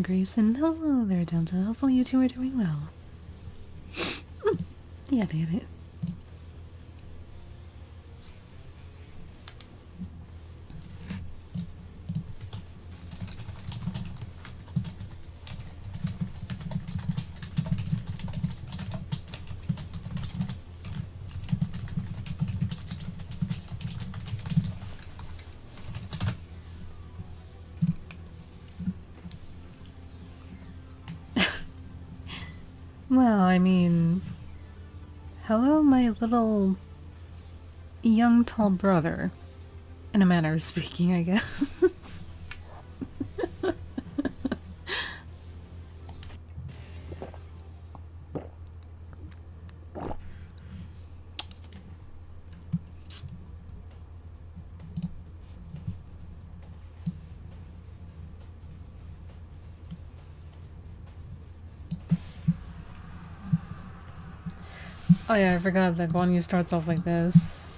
Grace, and hello there, Delta. Hopefully you two are doing well. Yeah, I get it. Well, I mean, hello, my little young tall brother, in a manner of speaking, I guess. Oh yeah, I forgot that Guan Yu starts off like this.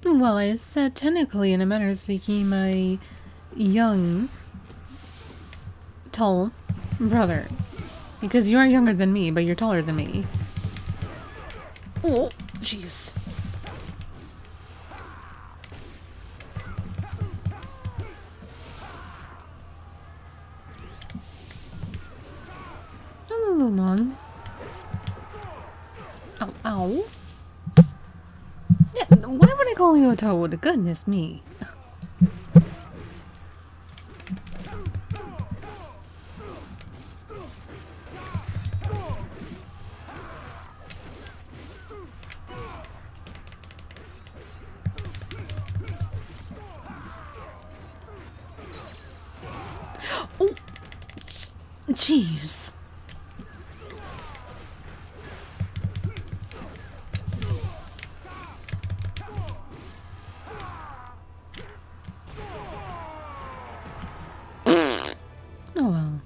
Well, I said technically, in a manner of speaking, my young, tall brother. Because you are younger than me, but you're taller than me. Oh, jeez. A little long. Ow, ow. Yeah, why would I call you a toad? Goodness me. Oh, jeez. Oh well.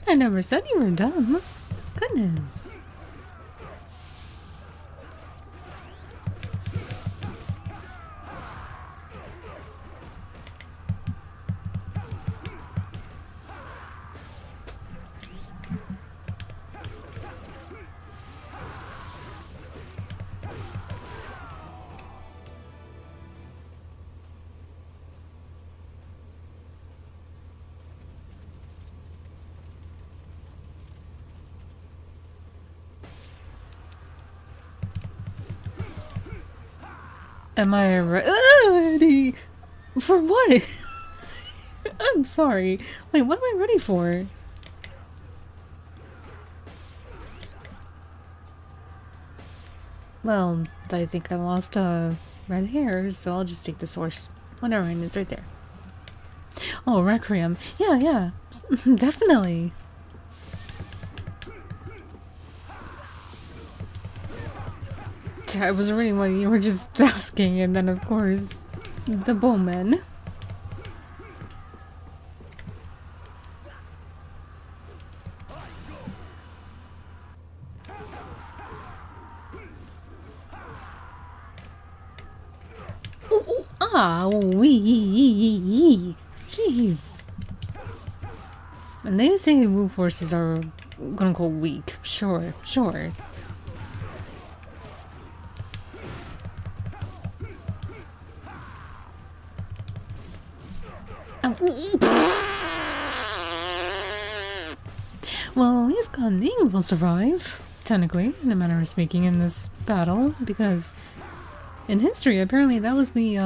I never said you were dumb. Goodness. Am I ready? For what? I'm sorry. Wait, what am I ready for? Well, I think I lost red hair, so I'll just take the source. Whatever, and it's right there. Oh, Requiem. Yeah, yeah. Definitely. I was reading what you were just asking, and then of course, the bowman. Ooh, ah, wee. Jeez. And they say Wu forces are quote-unquote weak. Sure, sure. Well, at least Guan Yu will survive, technically, in a manner of speaking, in this battle, because in history, apparently that was the,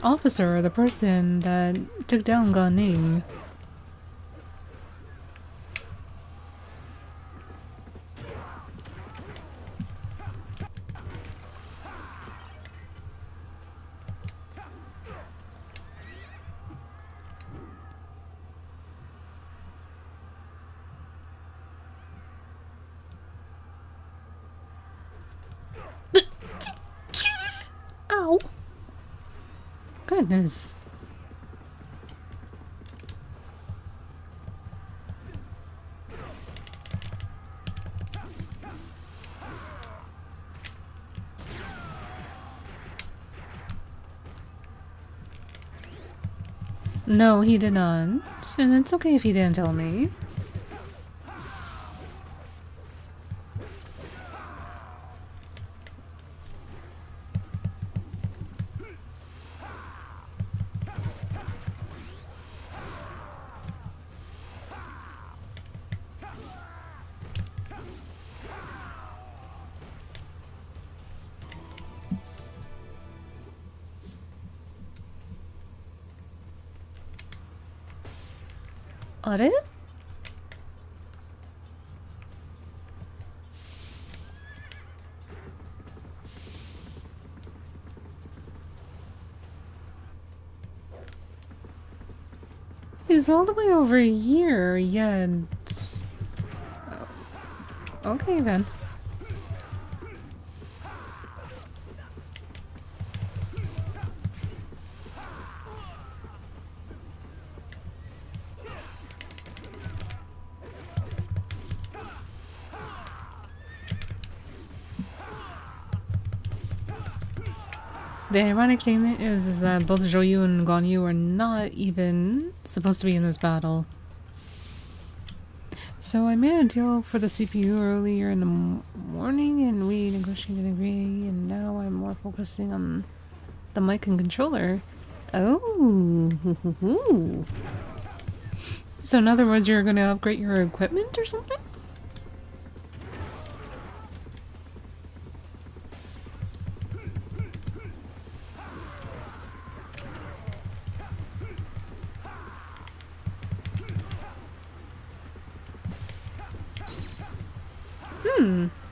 officer, or the person that took down Guan Yu. Ow! Goodness. No, he did not. And it's okay if he didn't tell me. Are? He's all the way over here, yet... Oh. Okay then. The ironic thing is that both Zhou Yu and Guan Yu are not even supposed to be in this battle. So I made a deal for the CPU earlier in the morning and we negotiated an agree, and now I'm more focusing on the mic and controller. Oh. So in other words, you're gonna upgrade your equipment or something?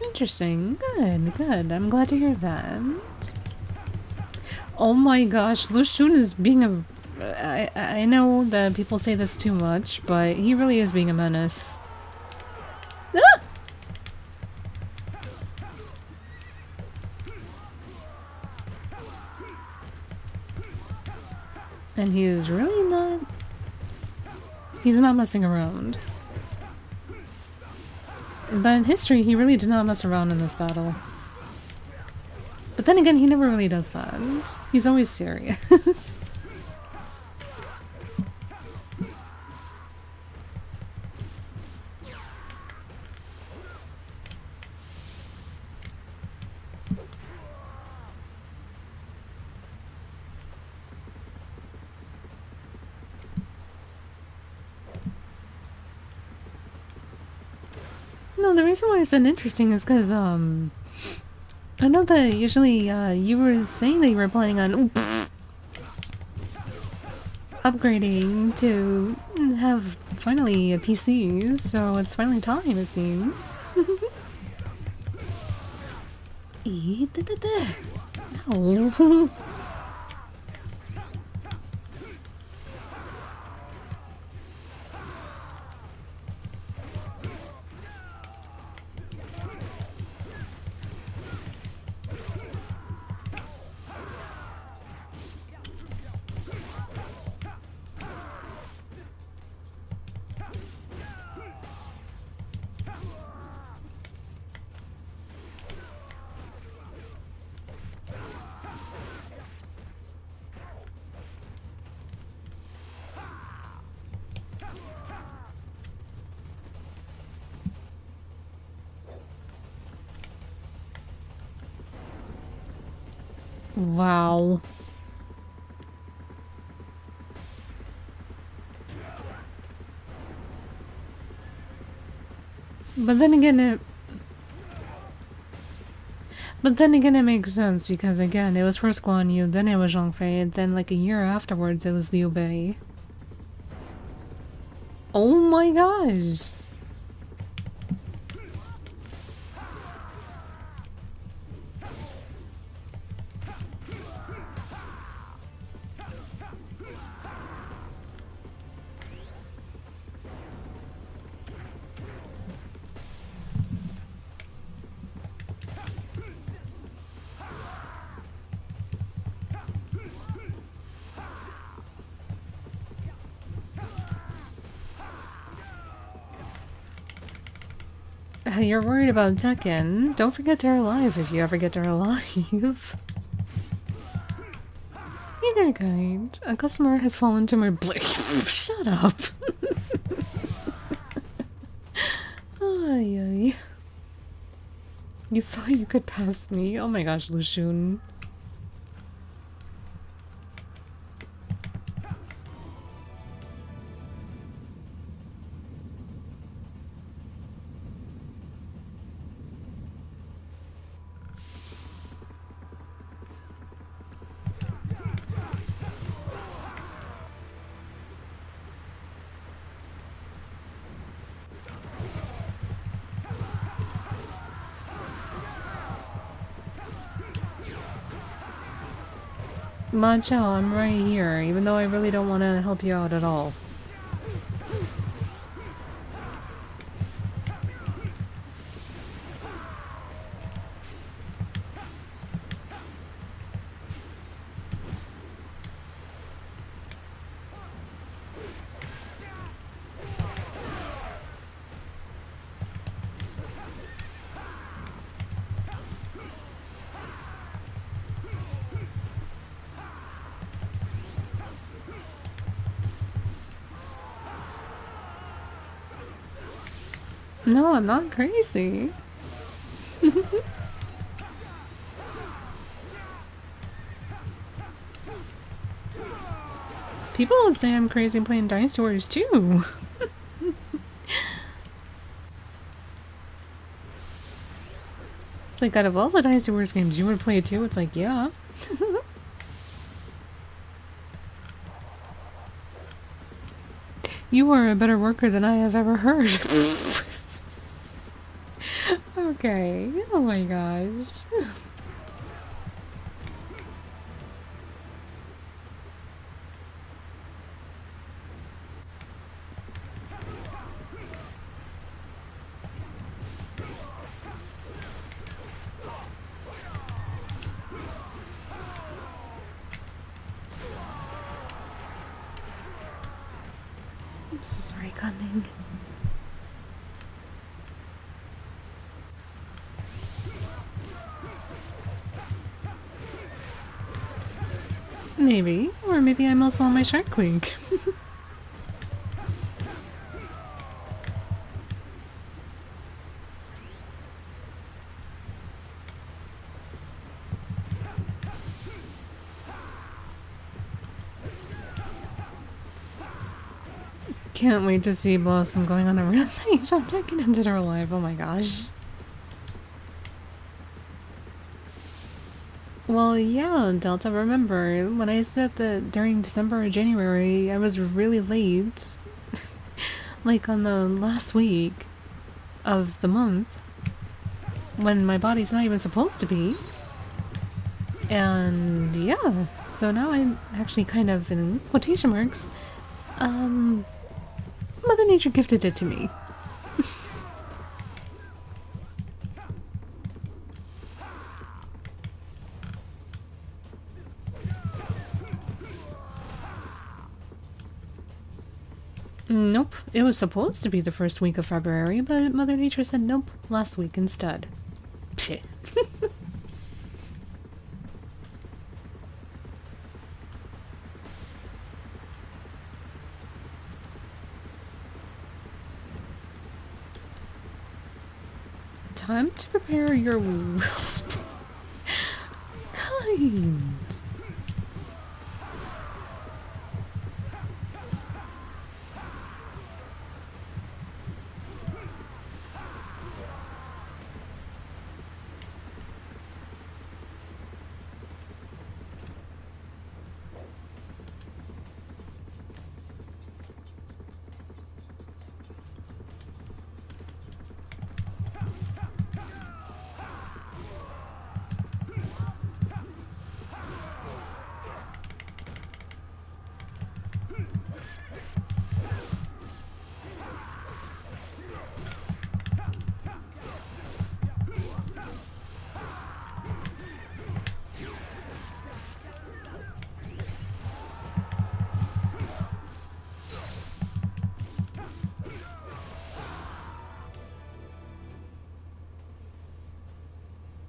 Interesting. Good, good. I'm glad to hear that. Oh my gosh, Lu Xun is being a... I know that people say this too much, but he really is being a menace. Ah! And he is really not... He's not messing around. But in history, he really did not mess around in this battle. But then again, he never really does that. He's always serious. No, the reason why I said interesting is because, I know that usually, you were saying that you were planning on upgrading to have, finally, a PC, so it's finally time, it seems. No. Wow. But then again it makes sense because again, it was first Guan Yu, then it was Zhang Fei, and then like a year afterwards it was Liu Bei. Oh my gosh! You're worried about Tekken. Don't forget to alive if you ever get to alive. Either kind. A customer has fallen to my blade. Shut up. Ay, ay. You thought you could pass me? Oh my gosh, Lushun. Macho, I'm right here, even though I really don't want to help you out at all. No, I'm not crazy. People would say I'm crazy playing Dynasty Warriors too. It's like, out of all the Dynasty Warriors games, you would play it too? It's like, yeah. You are a better worker than I have ever heard. Okay. Oh my gosh. I'm so sorry, Cunning. Maybe. Or maybe I'm also on my Shark Week. Can't wait to see Blossom going on a rampage on Tekken and Dead or Alive. Oh my gosh. Well, yeah, Delta, remember, when I said that during December or January I was really late, like on the last week of the month, when my body's not even supposed to be. And yeah, so now I'm actually kind of, in quotation marks, Mother Nature gifted it to me. Nope, it was supposed to be the first week of February, but Mother Nature said nope, last week instead. Pfft. Time to prepare your wills. Kind.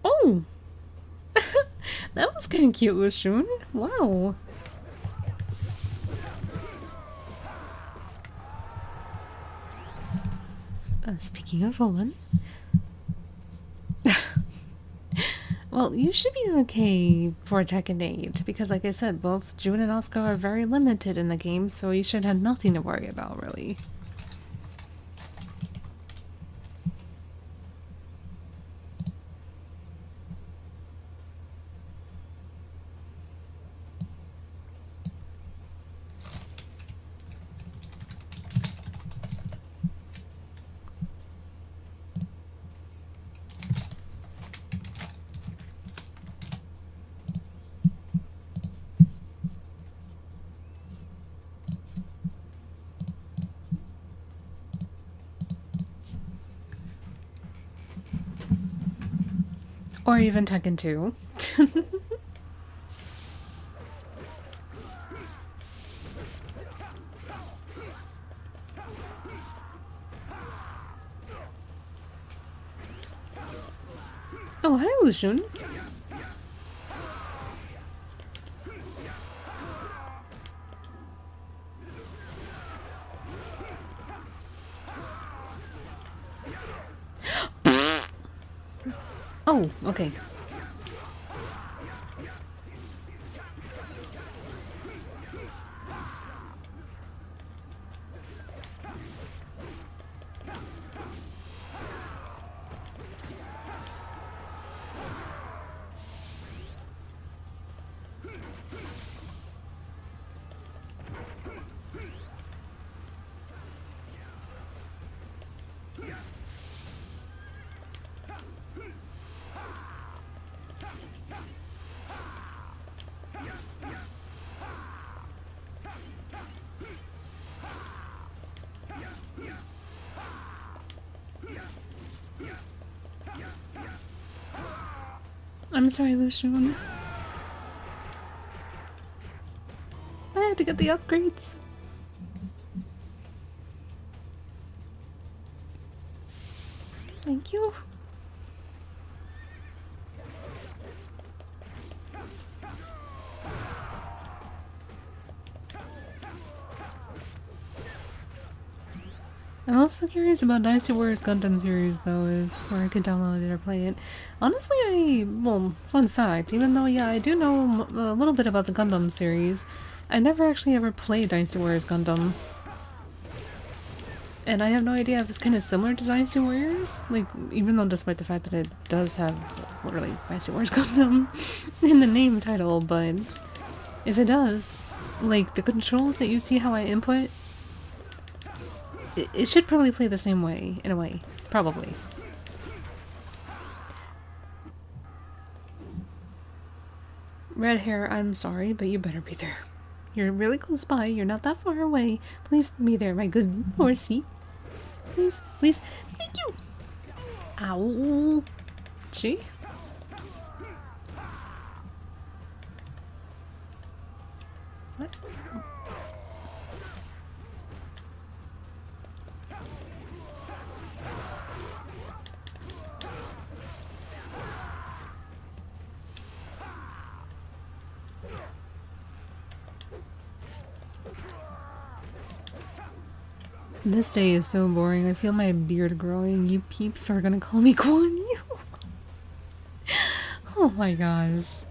Oh! That was kind of cute, Lushun. Wow. Speaking of Roland, well, you should be okay for Tekken 8, because like I said, both June and Oscar are very limited in the game, so you should have nothing to worry about, really. Or even Tekken 2. Oh, hi, Lucian. Oh, okay. I'm sorry, Lucian. I have to get the upgrades. Thank you. I'm also curious about Dynasty Warriors Gundam series, though, if where I could download it or play it. Honestly, well, fun fact, even though, yeah, I do know a little bit about the Gundam series, I never actually ever played Dynasty Warriors Gundam. And I have no idea if it's kind of similar to Dynasty Warriors. Like, even though despite the fact that it does have, literally, Dynasty Warriors Gundam in the name title, but if it does, like, the controls that you see how I input, it should probably play the same way, in a way. Probably. Red hair, I'm sorry, but you better be there. You're really close by, you're not that far away. Please be there, my good horsey. Please, please. Thank you! Ow! Gee? What? This day is so boring. I feel my beard growing. You peeps are gonna call me Guan Yu. Oh my gosh.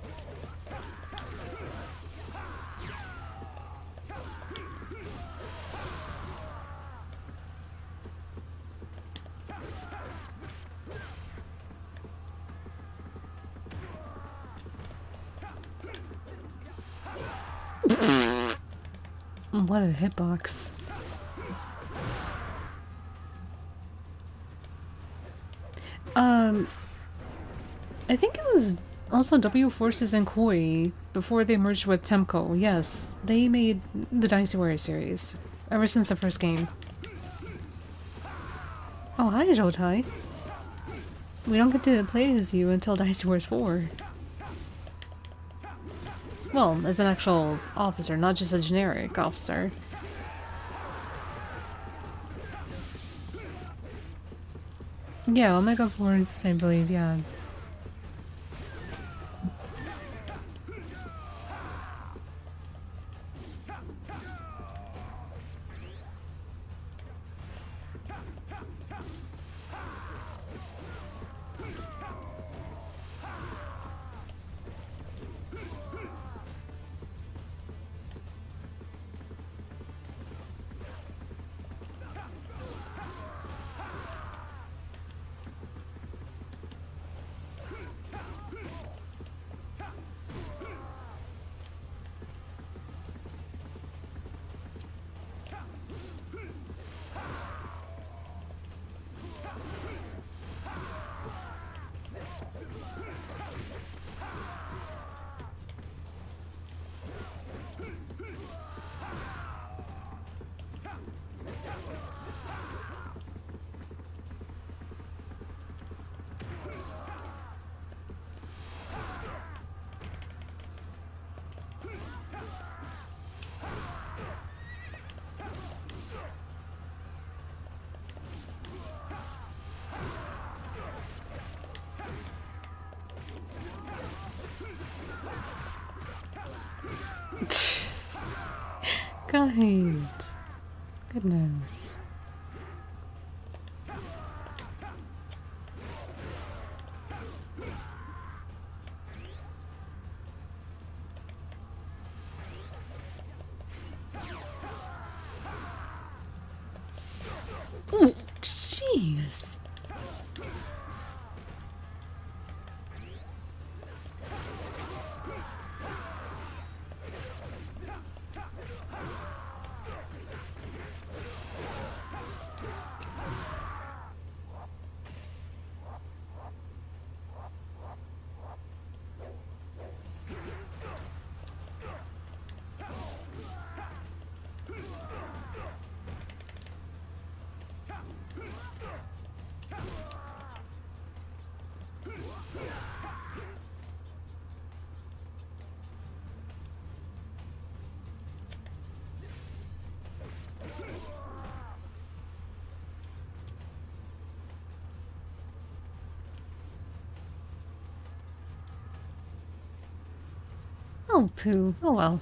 What a hitbox. I think it was also W Forces and KOEI before they merged with TECMO. Yes, they made the Dynasty Warriors series ever since the first game. Oh, hi, Jotai. We don't get to play as you until Dynasty Warriors 4. Well, as an actual officer, not just a generic officer. Yeah, Omega Force, I believe, yeah. guide. Goodness. Oh, jeez. Oh, poo. Oh well.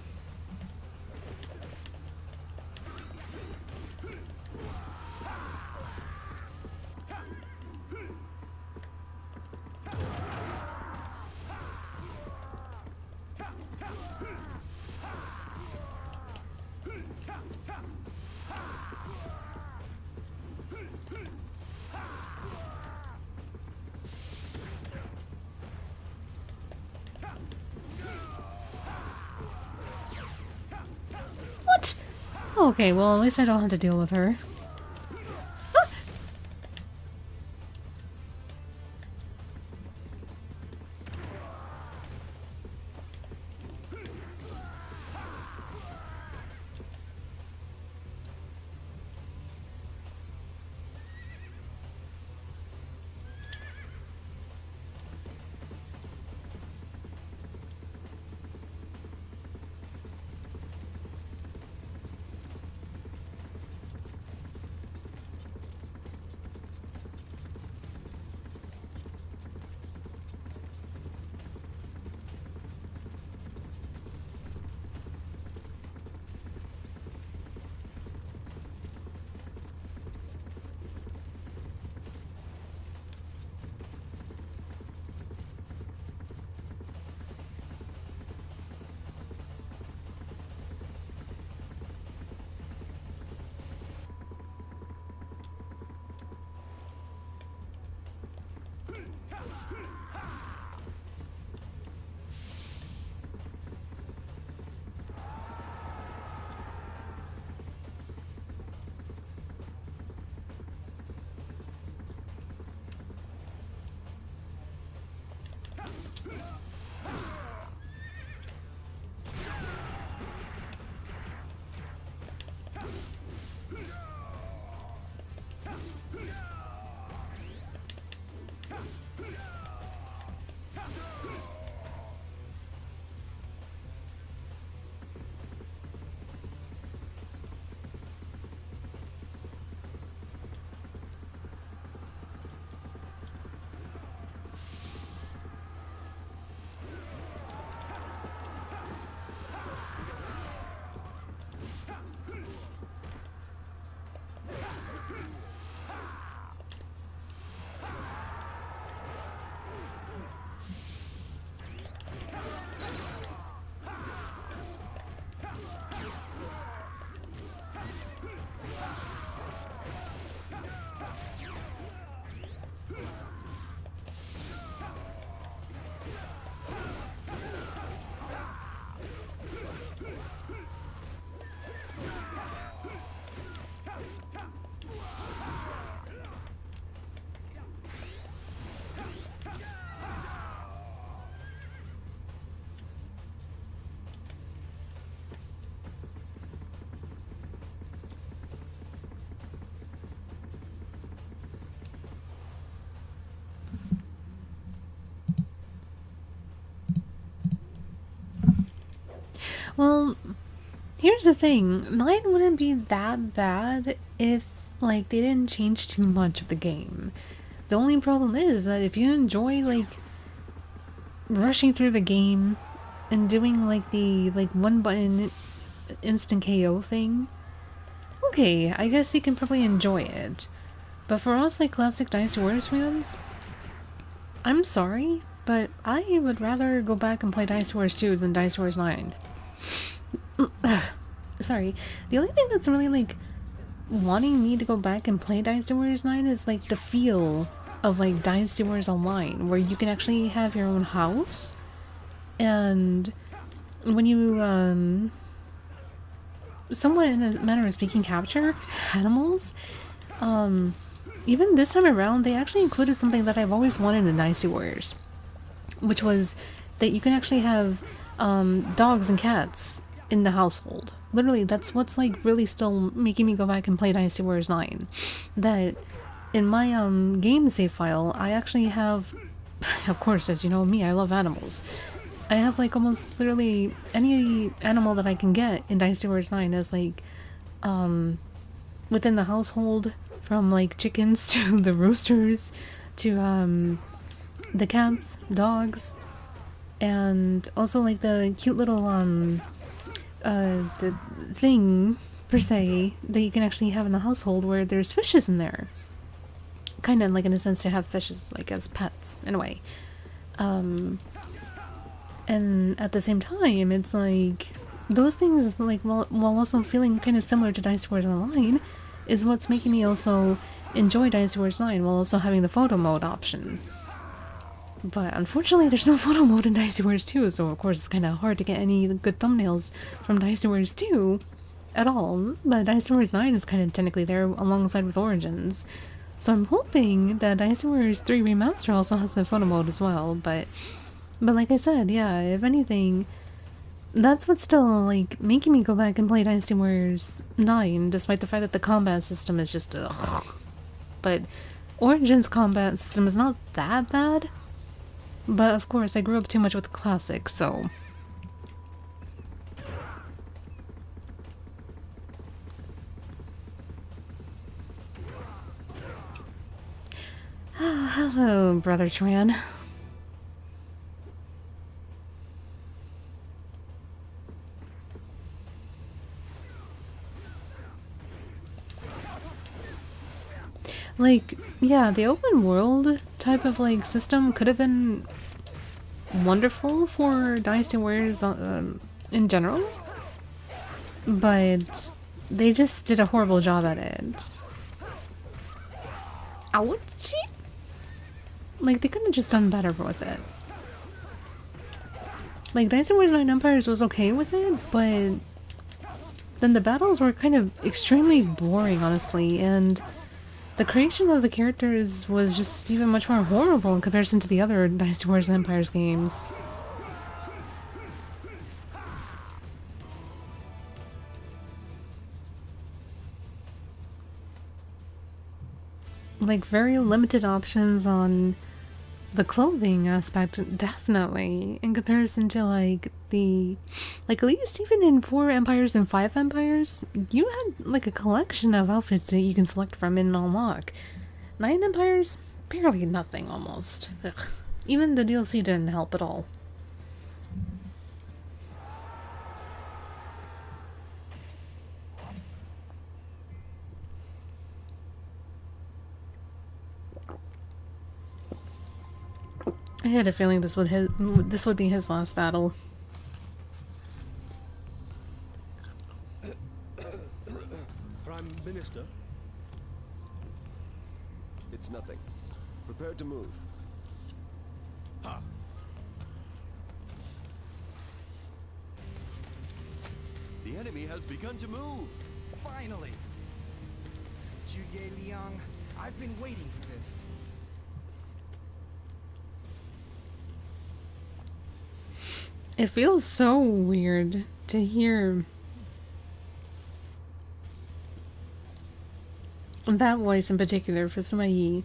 What? Okay, well, at least I don't have to deal with her. Ah! Well, here's the thing. Mine wouldn't be that bad if, like, they didn't change too much of the game. The only problem is that if you enjoy, like, rushing through the game and doing, like, the, like, one button instant KO thing, okay, I guess you can probably enjoy it. But for us, like, classic Dynasty Warriors fans, I'm sorry, but I would rather go back and play Dynasty Warriors 2 than Dynasty Warriors 9. Sorry. The only thing that's really, like, wanting me to go back and play Dynasty Warriors 9 is, like, the feel of, like, Dynasty Warriors Online, where you can actually have your own house, and when you, somewhat in a manner of speaking, capture animals, even this time around, they actually included something that I've always wanted in Dynasty Warriors, which was that you can actually have dogs and cats in the household. Literally, that's what's like really still making me go back and play Dynasty Warriors 9. That in my game save file, I actually have, of course, as you know me, I love animals. I have like almost literally any animal that I can get in Dynasty Warriors 9 as like within the household, from like chickens to the roosters to the cats, dogs, and also like the cute little the thing per se that you can actually have in the household where there's fishes in there. Kind of like in a sense to have fishes like as pets in a way. And at the same time, it's like those things, like while also feeling kind of similar to Dynasty Warriors Online, is what's making me also enjoy Dynasty Warriors 9 while also having the photo mode option. But unfortunately, there's no photo mode in Dynasty Warriors 2, so of course it's kind of hard to get any good thumbnails from Dynasty Warriors 2 at all. But Dynasty Warriors 9 is kind of technically there alongside with Origins. So I'm hoping that Dynasty Warriors 3 Remaster also has a photo mode as well, but like I said, yeah, if anything, that's what's still, like, making me go back and play Dynasty Warriors 9, despite the fact that the combat system is just, ugh. But Origins' combat system is not that bad, but of course, I grew up too much with the classics, so... Hello, Brother Tran. Like, yeah, the open world type of, like, system could have been wonderful for Dynasty Warriors in general, but they just did a horrible job at it. Ouchie? Like, they could have just done better with it. Like, Dynasty Warriors 9 Empires was okay with it, but then the battles were kind of extremely boring, honestly, and the creation of the characters was just even much more horrible in comparison to the other Dynasty Warriors and Empires games. Like, very limited options on the clothing aspect, definitely, in comparison to, like, the... Like, at least even in 4 Empires and 5 Empires, you had, like, a collection of outfits that you can select from and unlock. 9 Empires? Barely nothing, almost. Ugh. Even the DLC didn't help at all. I had a feeling this would be his last battle. Prime Minister? It's nothing. Prepare to move. Ha! The enemy has begun to move! Finally! Juye Liang, I've been waiting for this. It feels so weird to hear that voice in particular for Suma-Yi.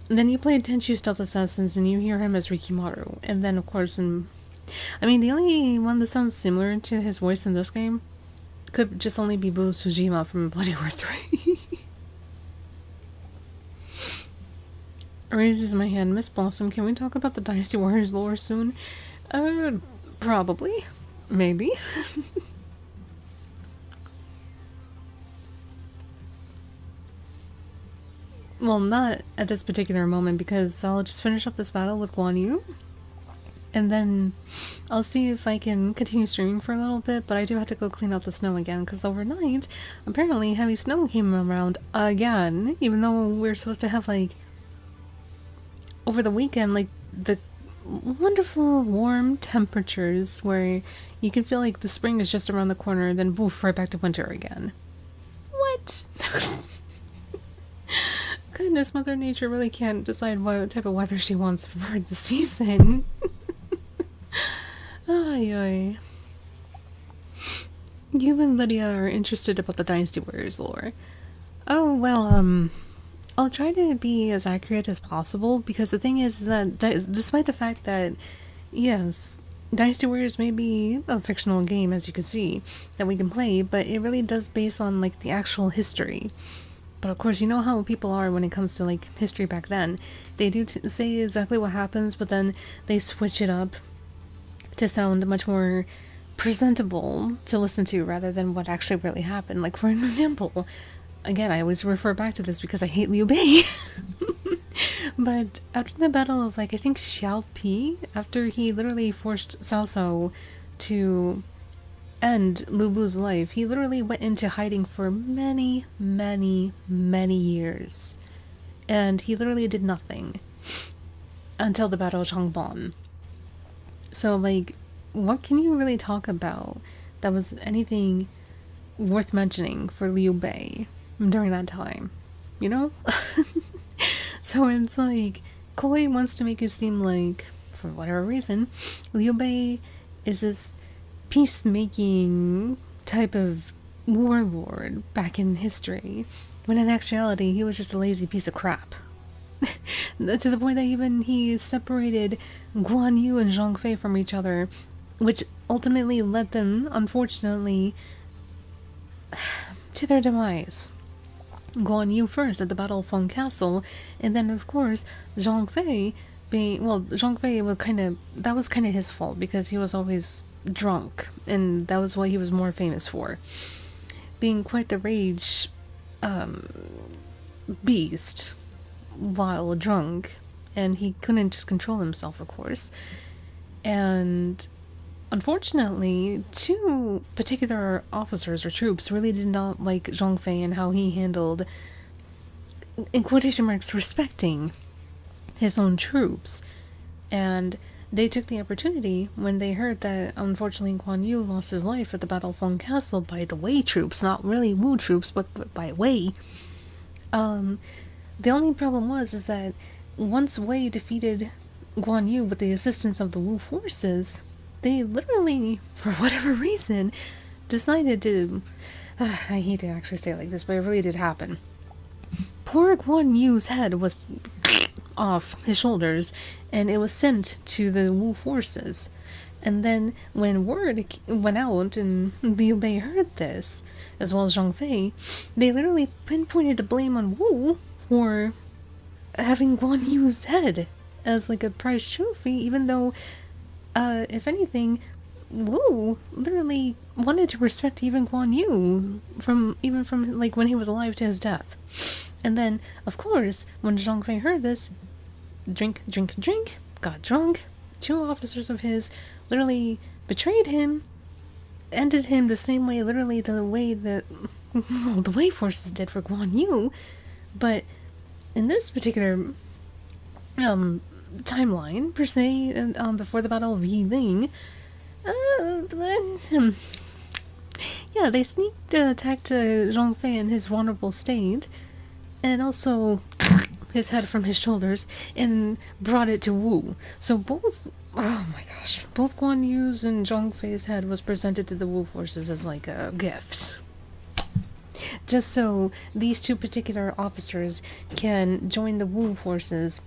And then you play Tenchu Stealth Assassins and you hear him as Rikimaru. And then, of course, I mean, the only one that sounds similar to his voice in this game could just only be Boo Tsujima from Bloody Roar 3. Raises my hand. Miss Blossom, can we talk about the Dynasty Warriors lore soon? Probably. Maybe. well, not at this particular moment, because I'll just finish up this battle with Guan Yu, and then I'll see if I can continue streaming for a little bit, but I do have to go clean up the snow again, because overnight, apparently heavy snow came around again, even though we're supposed to have, like, over the weekend, like, the wonderful warm temperatures where you can feel like the spring is just around the corner, then boof, right back to winter again. What? Goodness, Mother Nature really can't decide what type of weather she wants for the season. Ay, ay. You and Lydia are interested about the Dynasty Warriors lore. Oh, well, I'll try to be as accurate as possible, because the thing is that despite the fact that, yes, Dynasty Warriors may be a fictional game, as you can see, that we can play, but it really does base on, like, the actual history. But of course, you know how people are when it comes to, like, history back then. They do say exactly what happens, but then they switch it up to sound much more presentable to listen to rather than what actually really happened. Like, for example, again, I always refer back to this because I hate Liu Bei. But after the battle of, like, I think Xiao Pi, after he literally forced Cao Cao to end Lu Bu's life, he literally went into hiding for many, many, many years. And he literally did nothing until the Battle of Changban. So, like, what can you really talk about that was anything worth mentioning for Liu Bei during that time? You know? So it's like, KOEI wants to make it seem like, for whatever reason, Liu Bei is this peacemaking type of warlord back in history, when in actuality he was just a lazy piece of crap. To the point that even he separated Guan Yu and Zhang Fei from each other, which ultimately led them, unfortunately, to their demise. Guan Yu first at the Battle of Feng Castle, and then of course Zhang Fei being, well, Zhang Fei was that was kind of his fault, because he was always drunk, and that was what he was more famous for, being quite the rage beast while drunk, and he couldn't just control himself, of course. And unfortunately, two particular officers or troops really did not like Zhang Fei and how he handled, in quotation marks, respecting his own troops. And they took the opportunity when they heard that, unfortunately, Guan Yu lost his life at the Battle of Feng Castle by the Wei troops, not really Wu troops, but by Wei. The only problem is that once Wei defeated Guan Yu with the assistance of the Wu forces, they literally, for whatever reason, decided to... I hate to actually say it like this, but it really did happen. Poor Guan Yu's head was off his shoulders, and it was sent to the Wu forces. And then, when word went out and Liu Bei heard this, as well as Zhang Fei, they literally pinpointed the blame on Wu for having Guan Yu's head as, like, a prize trophy, even though, if anything, Wu literally wanted to respect even Guan Yu from like when he was alive to his death. And then, of course, when Zhang Fei heard this, drink, got drunk. Two officers of his literally betrayed him, ended him the same way, literally the way that, well, the Wei forces did for Guan Yu. But in this particular timeline, per se, before the Battle of Yiling, yeah, they attacked Zhang Fei in his vulnerable state, and also his head from his shoulders, and brought it to Wu. So both, oh my gosh, both Guan Yu's and Zhang Fei's head was presented to the Wu forces as like a gift. Just so these two particular officers can join the Wu forces,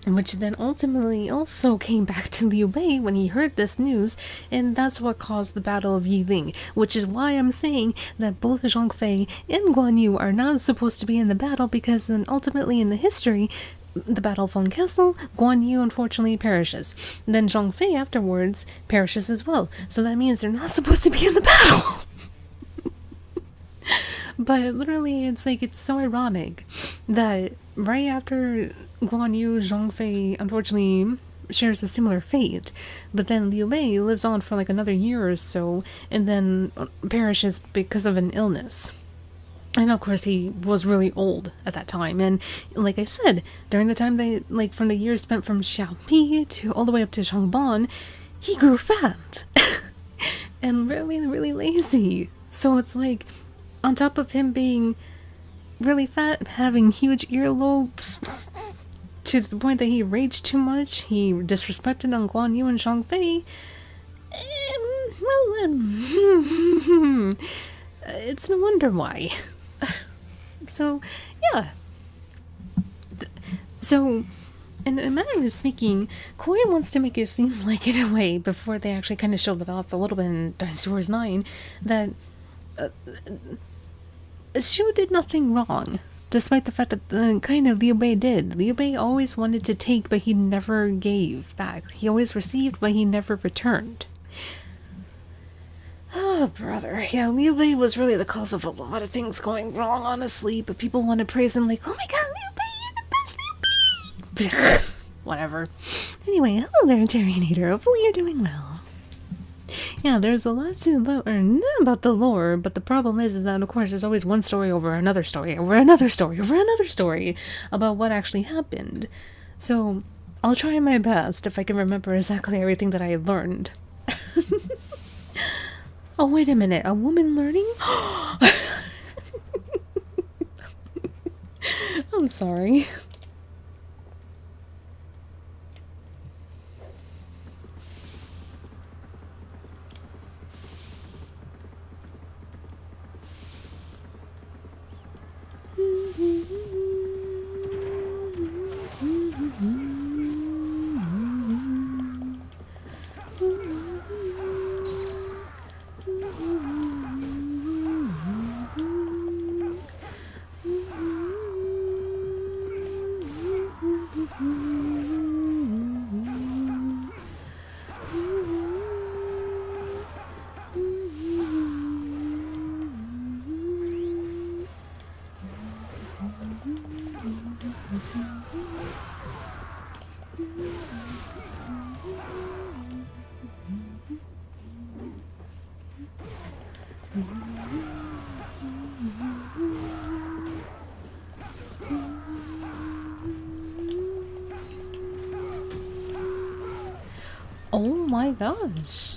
which then ultimately also came back to Liu Bei when he heard this news, and that's what caused the Battle of Yiling, which is why I'm saying that both Zhang Fei and Guan Yu are not supposed to be in the battle, because then ultimately in the history, the Battle of Feng Castle, Guan Yu unfortunately perishes. Then Zhang Fei afterwards perishes as well, so that means they're not supposed to be in the battle! But literally, it's like, it's so ironic that right after Guan Yu, Zhongfei unfortunately shares a similar fate, but then Liu Bei lives on for like another year or so and then perishes because of an illness. And of course, he was really old at that time. And like I said, during the time they, like, from the years spent from Xiaomi to all the way up to Shangban, he grew fat and really, really lazy. So it's like, on top of him being really fat, having huge earlobes, to the point that he raged too much, he disrespected on Guan Yu and Zhongfei. It's no wonder why. So, yeah. So, in a manner of speaking, Koei wants to make it seem like, in a way, before they actually kind of showed it off a little bit in Dynasty Wars 9, that Shu did nothing wrong, despite the fact that kind of Liu Bei did. Liu Bei always wanted to take, but he never gave back. He always received, but he never returned. Oh, brother. Yeah, Liu Bei was really the cause of a lot of things going wrong, honestly, but people want to praise him like, oh my god, Liu Bei, you're the best Liu Bei! Whatever. Anyway, hello there, Terminator. Hopefully you're doing well. Yeah, there's a lot to learn about the lore, but the problem is that, of course, there's always one story over another story, over another story, over another story about what actually happened. So, I'll try my best if I can remember exactly everything that I learned. Oh, wait a minute. A woman learning? I'm sorry. Oh my gosh.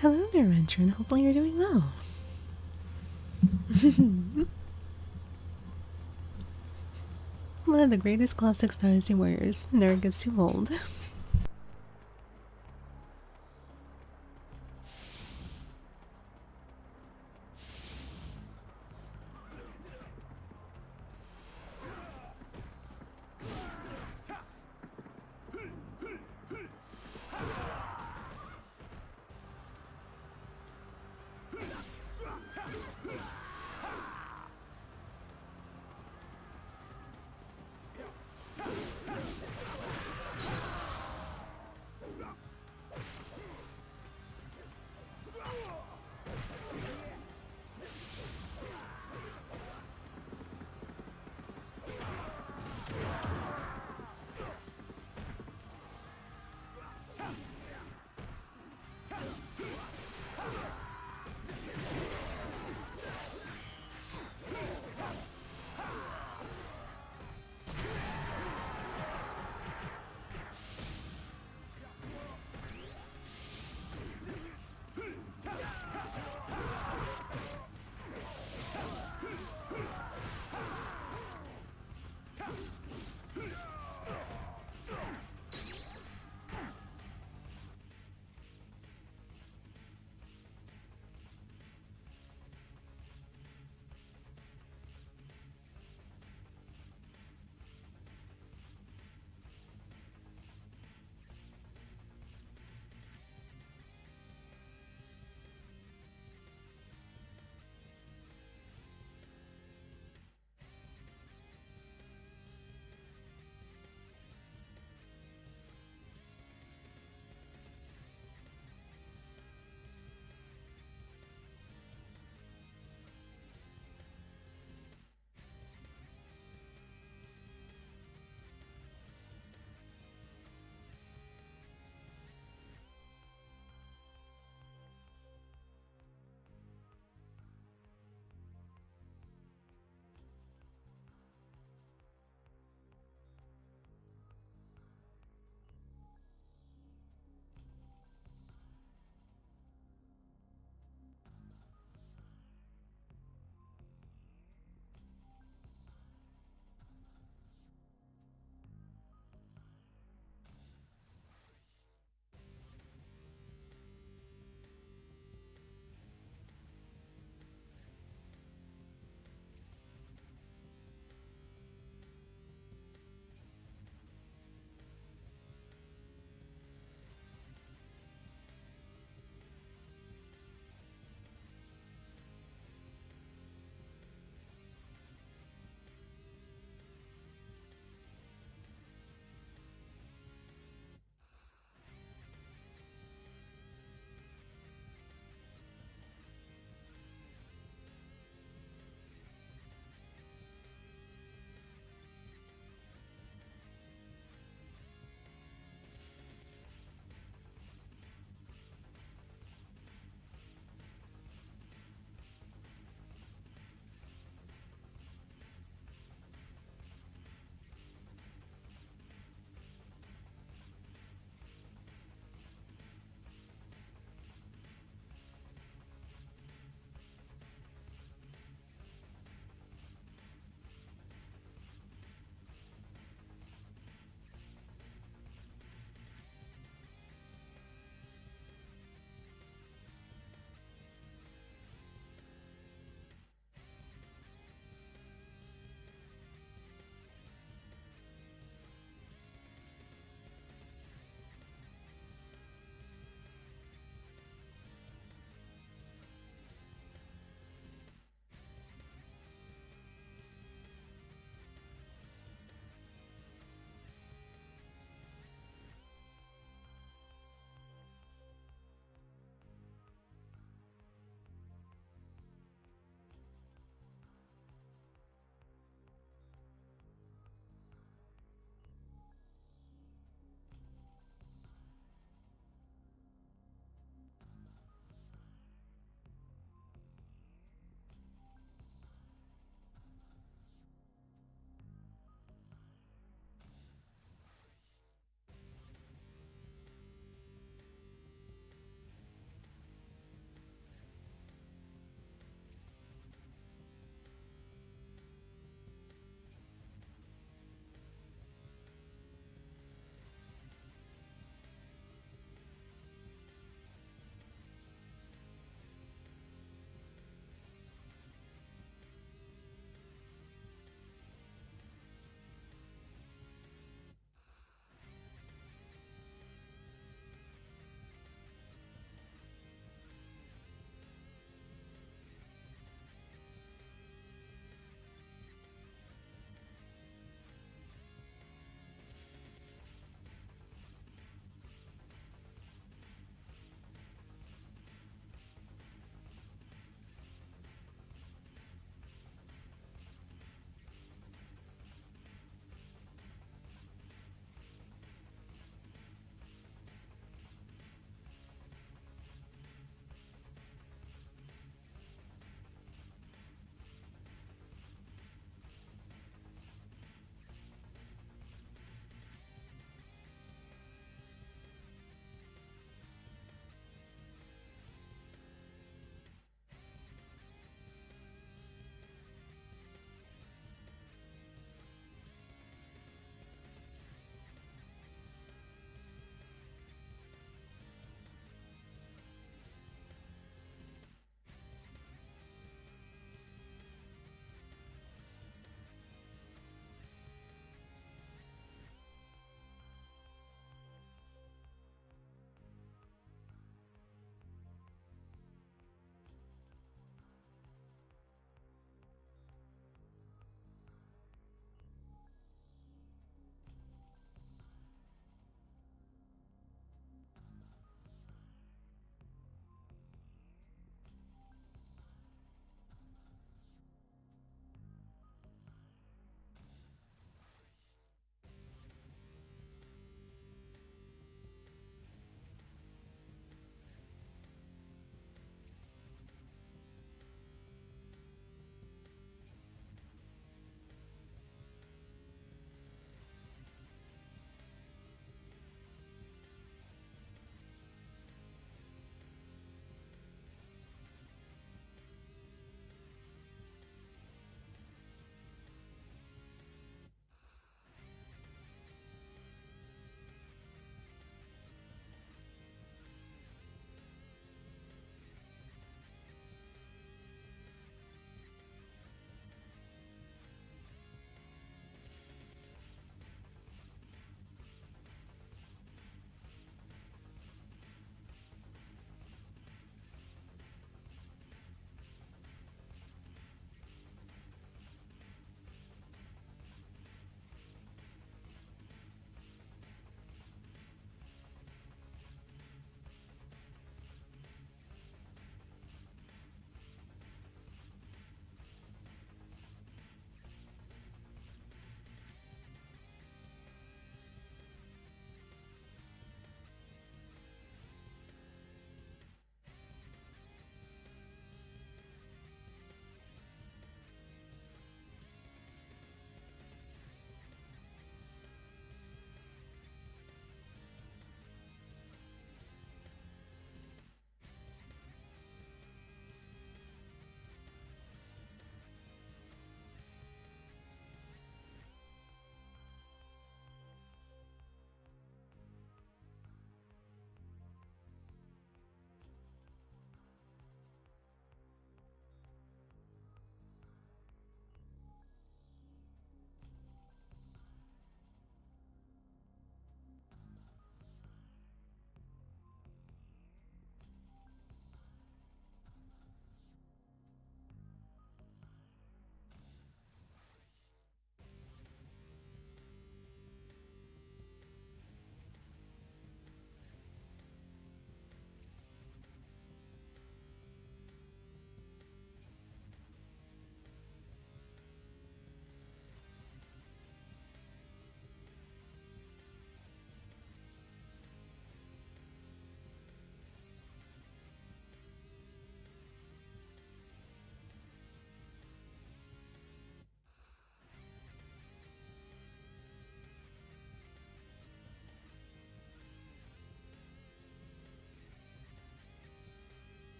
Hello there, Venturin. Hopefully you're doing well. One of the greatest classic Dynasty warriors. Never gets too old.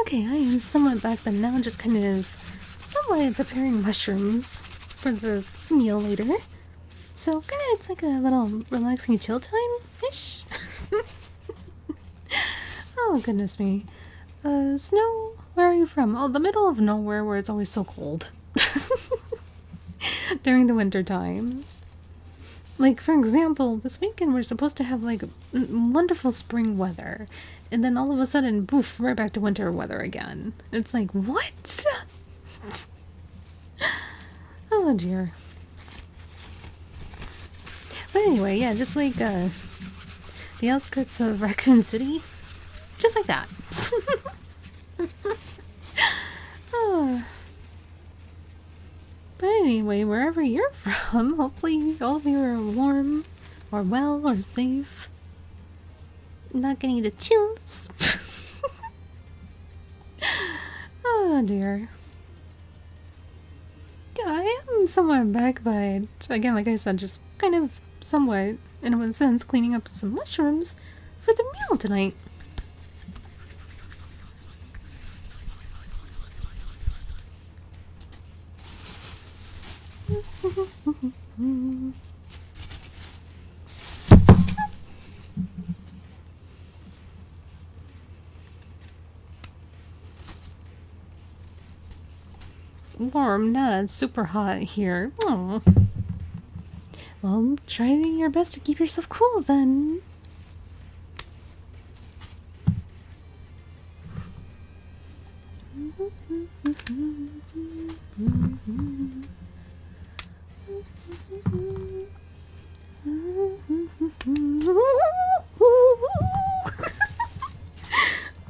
Okay, I am somewhat back, but now just kind of somewhat preparing mushrooms for the meal later. So kind of it's like a little relaxing chill time-ish. Oh, goodness me. Snow, where are you from? Oh, the middle of nowhere where it's always so cold. During the winter time. Like, for example, this weekend we're supposed to have, like, wonderful spring weather. And then all of a sudden, poof, right back to winter weather again. It's like, what? Oh, dear. But anyway, yeah, just like, the outskirts of Raccoon City. Just like that. Oh. But anyway, wherever you're from, hopefully all of you are warm, or well, or safe. Not getting the chills. Oh dear. Yeah, I am somewhat back, but again, like I said, just kind of somewhat, in one sense, cleaning up some mushrooms for the meal tonight. Warm, not super hot here. Aww. Well, try your best to keep yourself cool then.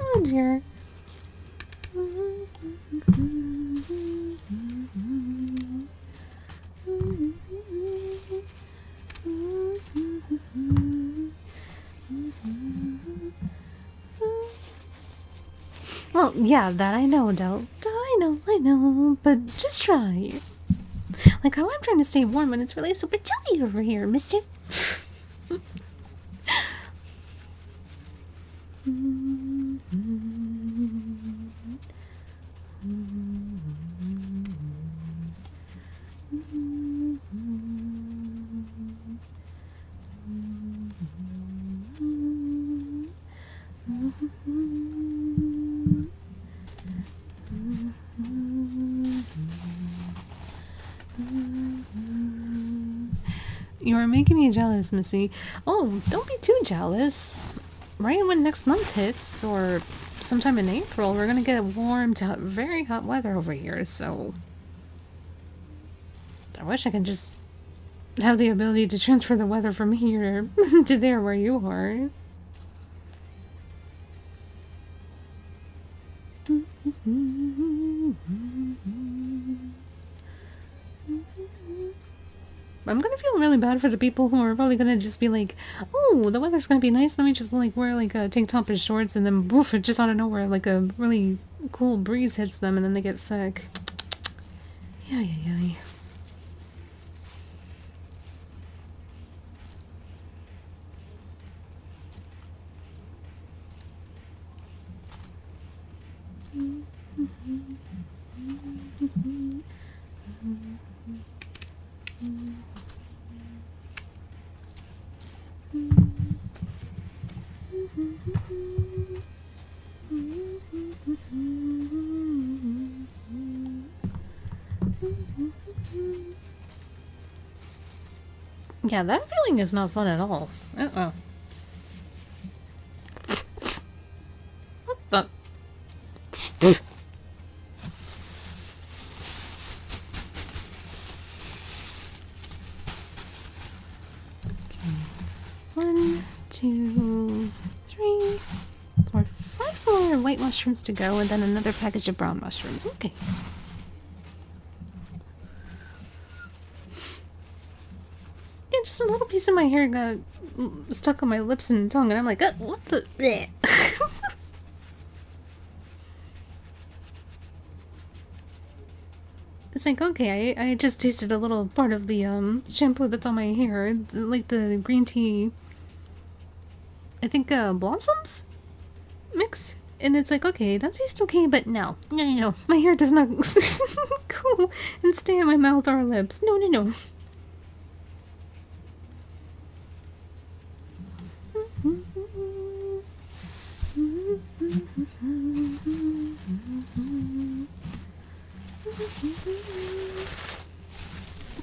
Oh dear. Well, yeah, that I know, Del. I know, but just try. Like how I'm trying to stay warm when it's really super chilly over here, mister. You're making me jealous, Missy. Oh, don't be too jealous. Right when next month hits, or sometime in April, we're gonna get warm to very hot weather over here, so... I wish I could just have the ability to transfer the weather from here to there where you are. I'm gonna feel really bad for the people who are probably gonna just be like, oh, the weather's gonna be nice, let me just like wear like a tank top and shorts, and then boof, just out of nowhere like a really cool breeze hits them and then they get sick. Yeah. Yeah, that feeling is not fun at all. Uh-oh. What the? Okay. 1, 2, 3, 4, 5 more white mushrooms to go, and then another package of brown mushrooms. Okay. Yeah, just a little piece of my hair got stuck on my lips and tongue, and I'm like, what the? Bleh. It's like, okay, I just tasted a little part of the shampoo that's on my hair, like the green tea, I think blossoms mix And it's like, okay, that tastes okay, but no. No. My hair does not go and stay in my mouth or lips. No.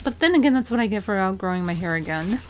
But then again, that's what I get for outgrowing my hair again.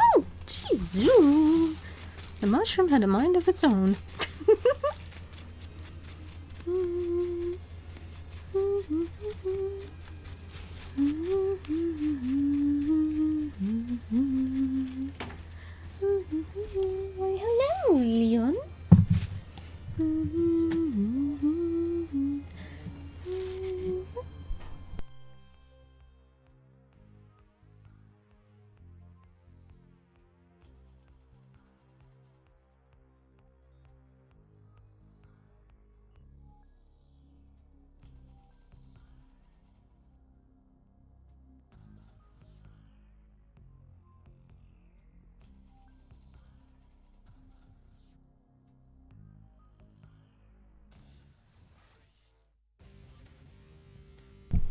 Oh, jeez. The mushroom had a mind of its own. Why, hello, Leon.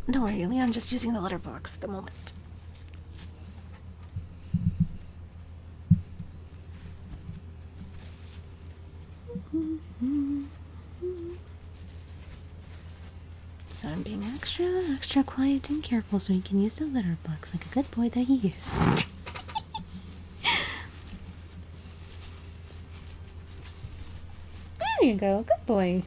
Don't worry, Leon's just using the letterbox at the moment. So I'm being extra quiet and careful so he can use the letterbox like a good boy that he is. There you go, good boy.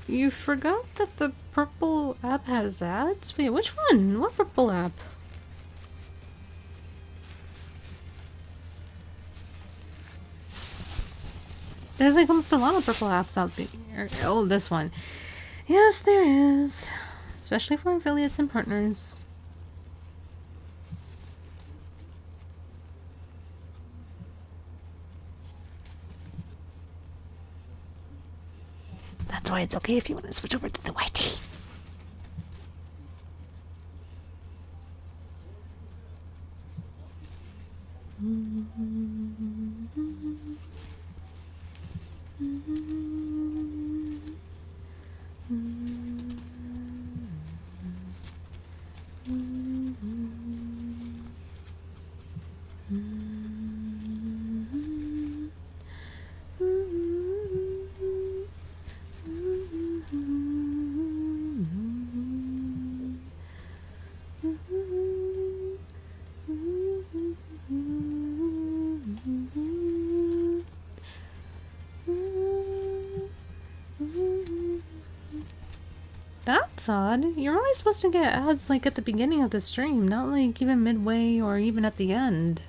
You forgot that the purple app has ads? Wait, which one? What purple app? There's like almost a lot of purple apps out there. Oh, this one. Yes, there is. Especially for affiliates and partners. That's why it's okay if you want to switch over to the YT. That's odd. You're only supposed to get ads like at the beginning of the stream, not like even midway or even at the end.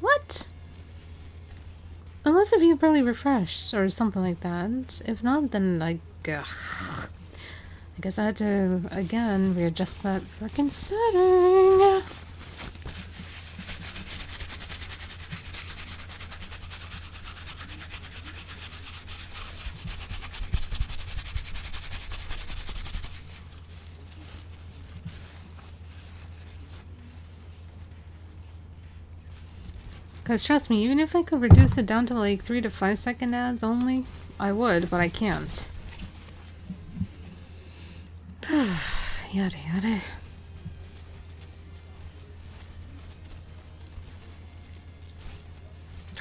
What? Unless if you probably refreshed or something like that. If not, then like, ugh. I guess I had to, again, readjust that frickin' setting. Because trust me, even if I could reduce it down to like 3 to 5 second ads only, I would, but I can't. Yada yada.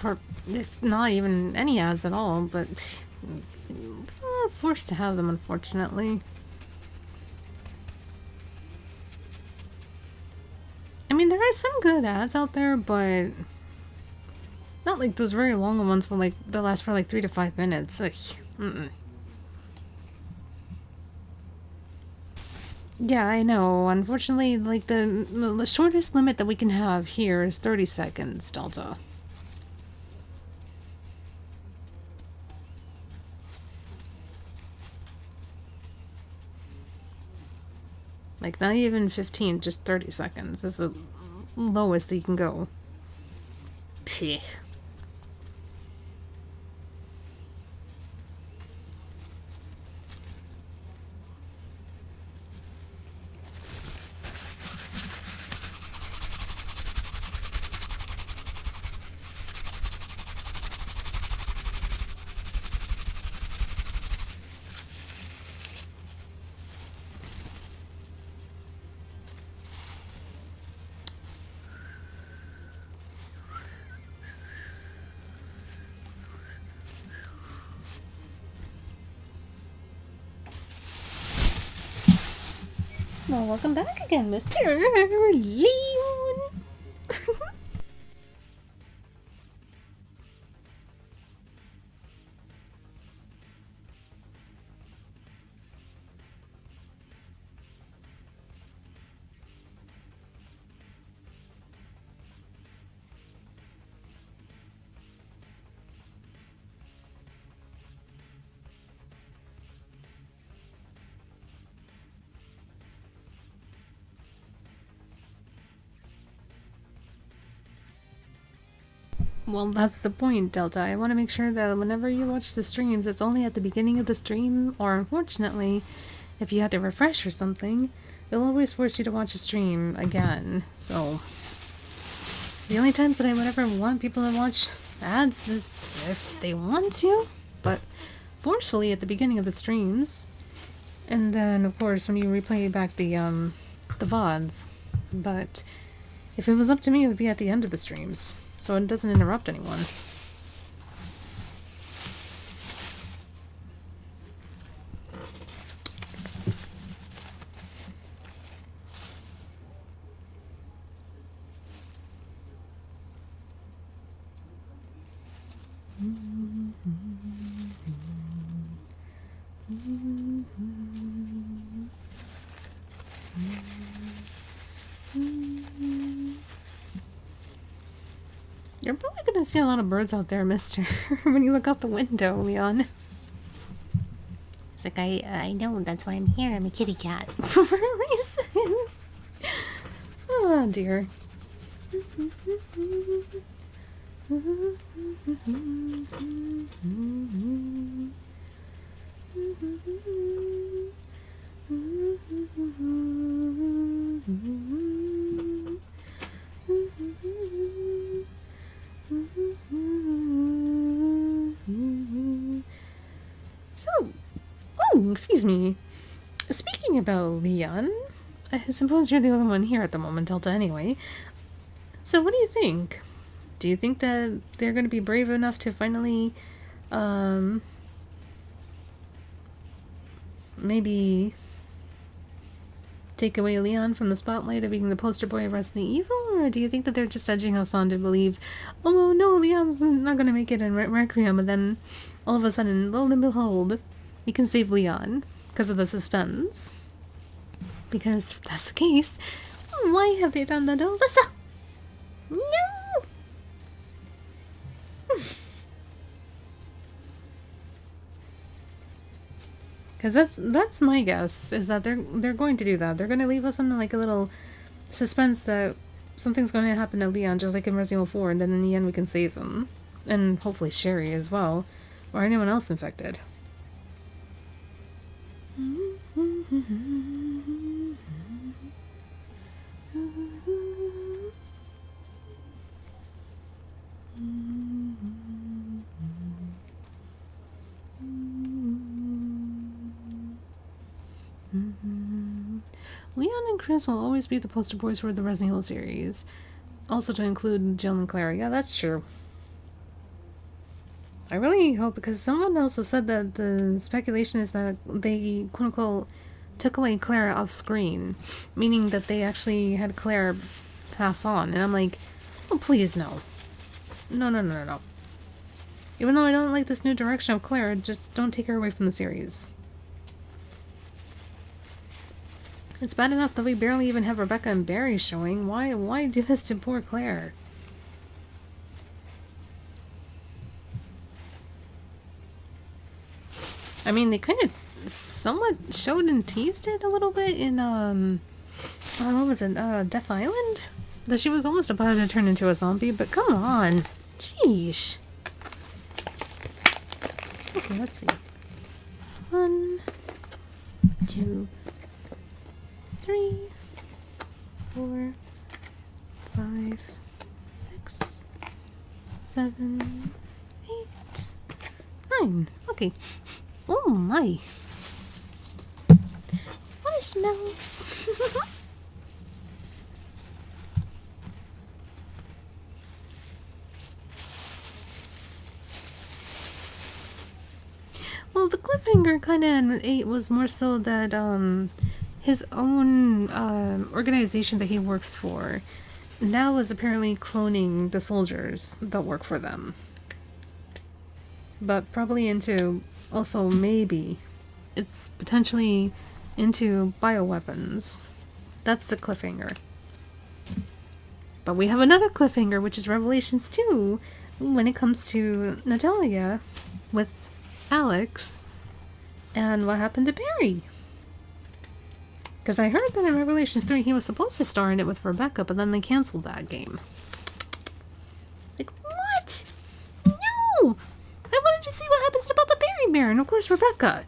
Or if not even any ads at all, but forced to have them, unfortunately. I mean, there are some good ads out there, but not like those very long ones where like they last for like 3 to 5 minutes. Ugh. Yeah, I know. Unfortunately, like the shortest limit that we can have here is 30 seconds, Delta. Like, not even 15, just 30 seconds is the lowest that you can go. Pfft. Well, welcome back again, Mr. Leon. Well, that's the point, Delta. I want to make sure that whenever you watch the streams, it's only at the beginning of the stream, or unfortunately, if you had to refresh or something, it'll always force you to watch a stream again. So, the only times that I would ever want people to watch ads is if they want to, but forcefully at the beginning of the streams. And then, of course, when you replay back the VODs. But if it was up to me, it would be at the end of the streams, so it doesn't interrupt anyone. You're probably gonna see a lot of birds out there, mister, when you look out the window, Leon. It's like, I know, that's why I'm here. I'm a kitty cat. For a reason. Oh, dear. So, oh, excuse me. Speaking about Leon, I suppose you're the only one here at the moment, Delta, anyway. So what do you think? Do you think that they're going to be brave enough to finally, maybe take away Leon from the spotlight of being the poster boy of Resident Evil? Or do you think that they're just edging us on to believe, oh no, Leon's not going to make it in Requiem, and then all of a sudden, lo and behold, we can save Leon because of the suspense? Because if that's the case, why have they done that to Alyssa? No! Because that's my guess, is that they're going to do that. They're going to leave us in like a little suspense that something's going to happen to Leon, just like in Resident Evil 4, and then in the end we can save him. And hopefully Sherry as well, or anyone else infected. Leon and Chris will always be the poster boys for the Resident Evil series. Also to include Jill and Claire. Yeah, that's true. I really hope, because someone also said that the speculation is that they, quote-unquote, took away Claire off screen. Meaning that they actually had Claire pass on. And I'm like, oh, please, no. No. Even though I don't like this new direction of Claire, just don't take her away from the series. It's bad enough that we barely even have Rebecca and Barry showing. Why do this to poor Claire? I mean, they kind of somewhat showed and teased it a little bit in, what was it, Death Island? That she was almost about to turn into a zombie, but come on. Sheesh. Okay, let's see. 1, 2, 3, 4, 5, 6, 7, 8, 9. Okay. Oh my. What a smell. Well, the cliffhanger kind of in 8 was more so that, his own organization that he works for now is apparently cloning the soldiers that work for them. But probably into, also maybe, it's potentially into bioweapons. That's the cliffhanger. But we have another cliffhanger, which is Revelations 2, when it comes to Natalia with Alex and what happened to Barry. Because I heard that in Revelations 3 he was supposed to star in it with Rebecca, but then they canceled that game. Like, what? No! I wanted to see what happens to Papa Barry Bear, and of course Rebecca.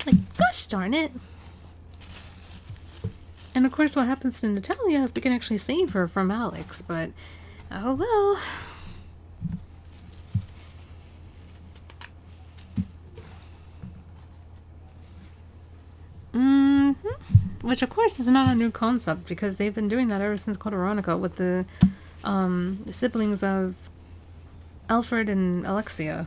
Like, gosh darn it. And of course what happens to Natalia if we can actually save her from Alex, but oh well. Which of course is not a new concept, because they've been doing that ever since Code Veronica with the siblings of Alfred and Alexia.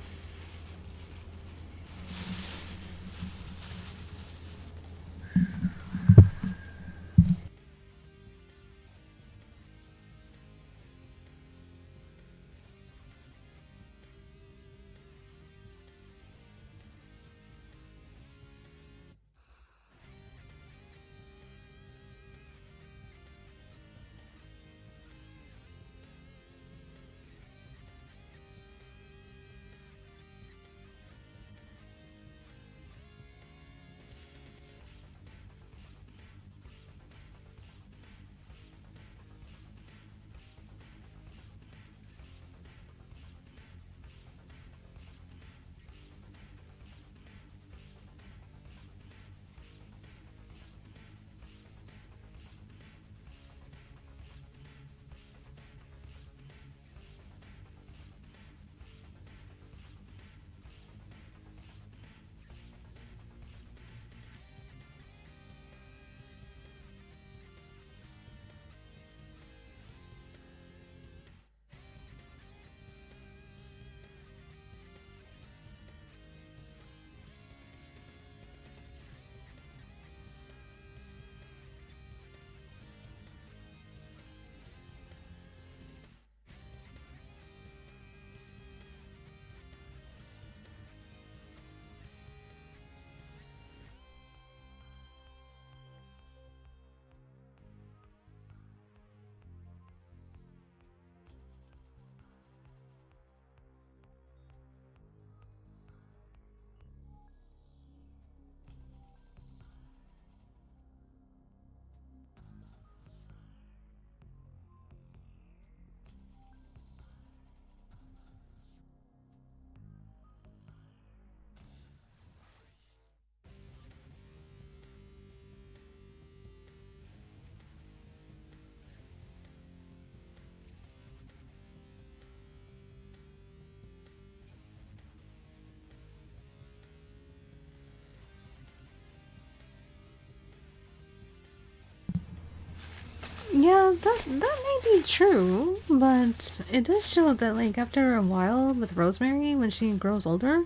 Yeah, that may be true, but it does show that, like, after a while with Rosemary, when she grows older,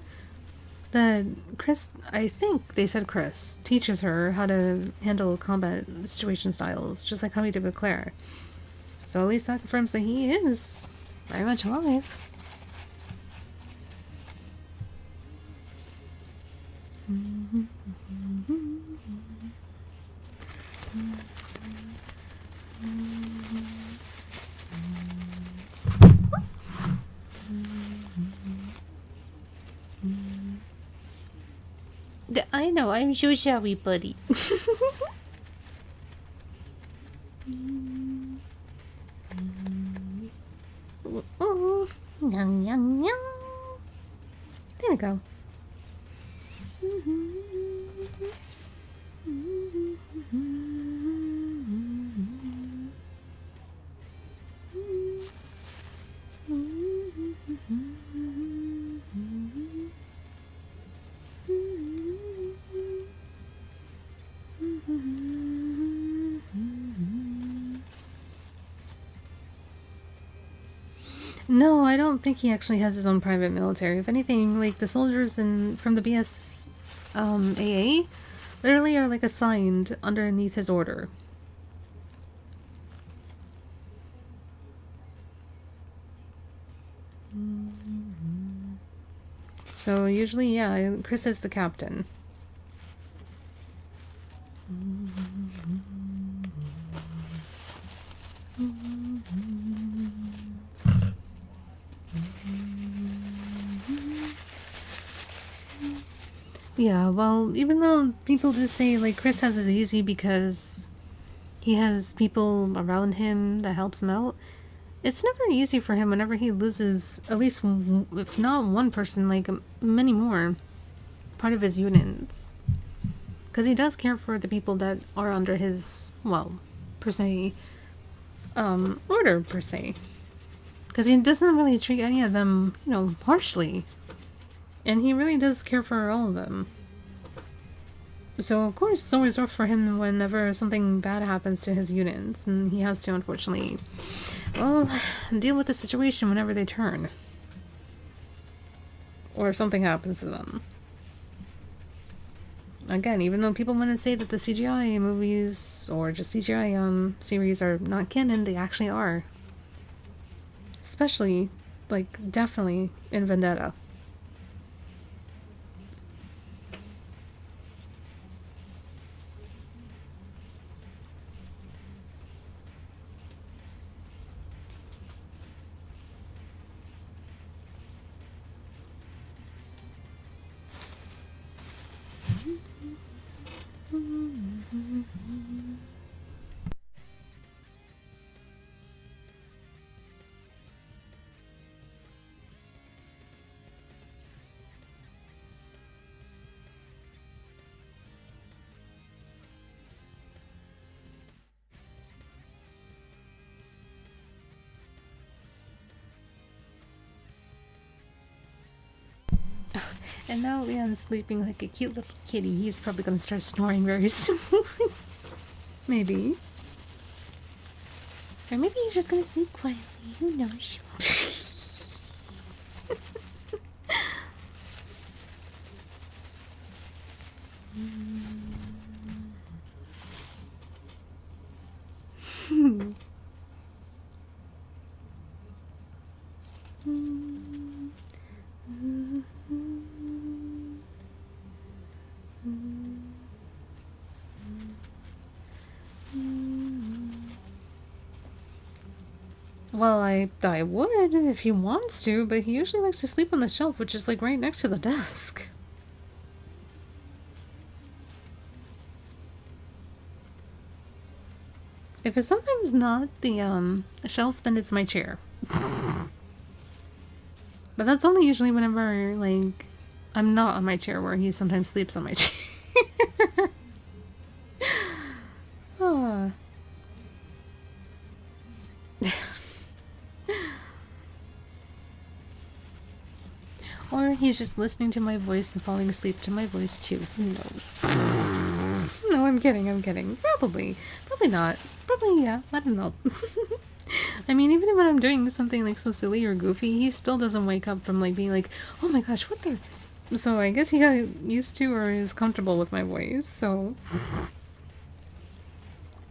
that Chris, I think they said Chris, teaches her how to handle combat situation styles, just like how he did with Claire. So at least that confirms that he is very much alive. I know, I'm so sorry, buddy. Yum, yum, yum. There we go. No, I don't think he actually has his own private military. If anything, like the soldiers from the BS AA literally are like assigned underneath his order. So usually, yeah, Chris is the captain. Yeah, well, even though people do say, like, Chris has it easy because he has people around him that helps him out, it's never easy for him whenever he loses at least, if not one person, like, many more part of his units. Because he does care for the people that are under his, well, per se, order, per se. Because he doesn't really treat any of them, you know, harshly. And he really does care for all of them. So, of course, it's always rough for him whenever something bad happens to his units. And he has to, unfortunately, well, deal with the situation whenever they turn. Or if something happens to them. Again, even though people want to say that the CGI movies, or just CGI series are not canon, they actually are. Especially, like, definitely in Vendetta. And now Leon's sleeping like a cute little kitty. He's probably gonna start snoring very soon. Maybe. Or maybe he's just gonna sleep quietly. Who knows? Well, I would if he wants to, but he usually likes to sleep on the shelf, which is like right next to the desk. If it's sometimes not the shelf, then it's my chair. But that's only usually whenever, like, I'm not on my chair, where he sometimes sleeps on my chair. Ah. Or he's just listening to my voice and falling asleep to my voice too. Who knows? No, I'm kidding, I'm kidding. Probably. Probably not. probably, yeah, I don't know. I mean, even when I'm doing something like so silly or goofy, he still doesn't wake up from like being like, oh my gosh, what the... So I guess he got used to or is comfortable with my voice, so...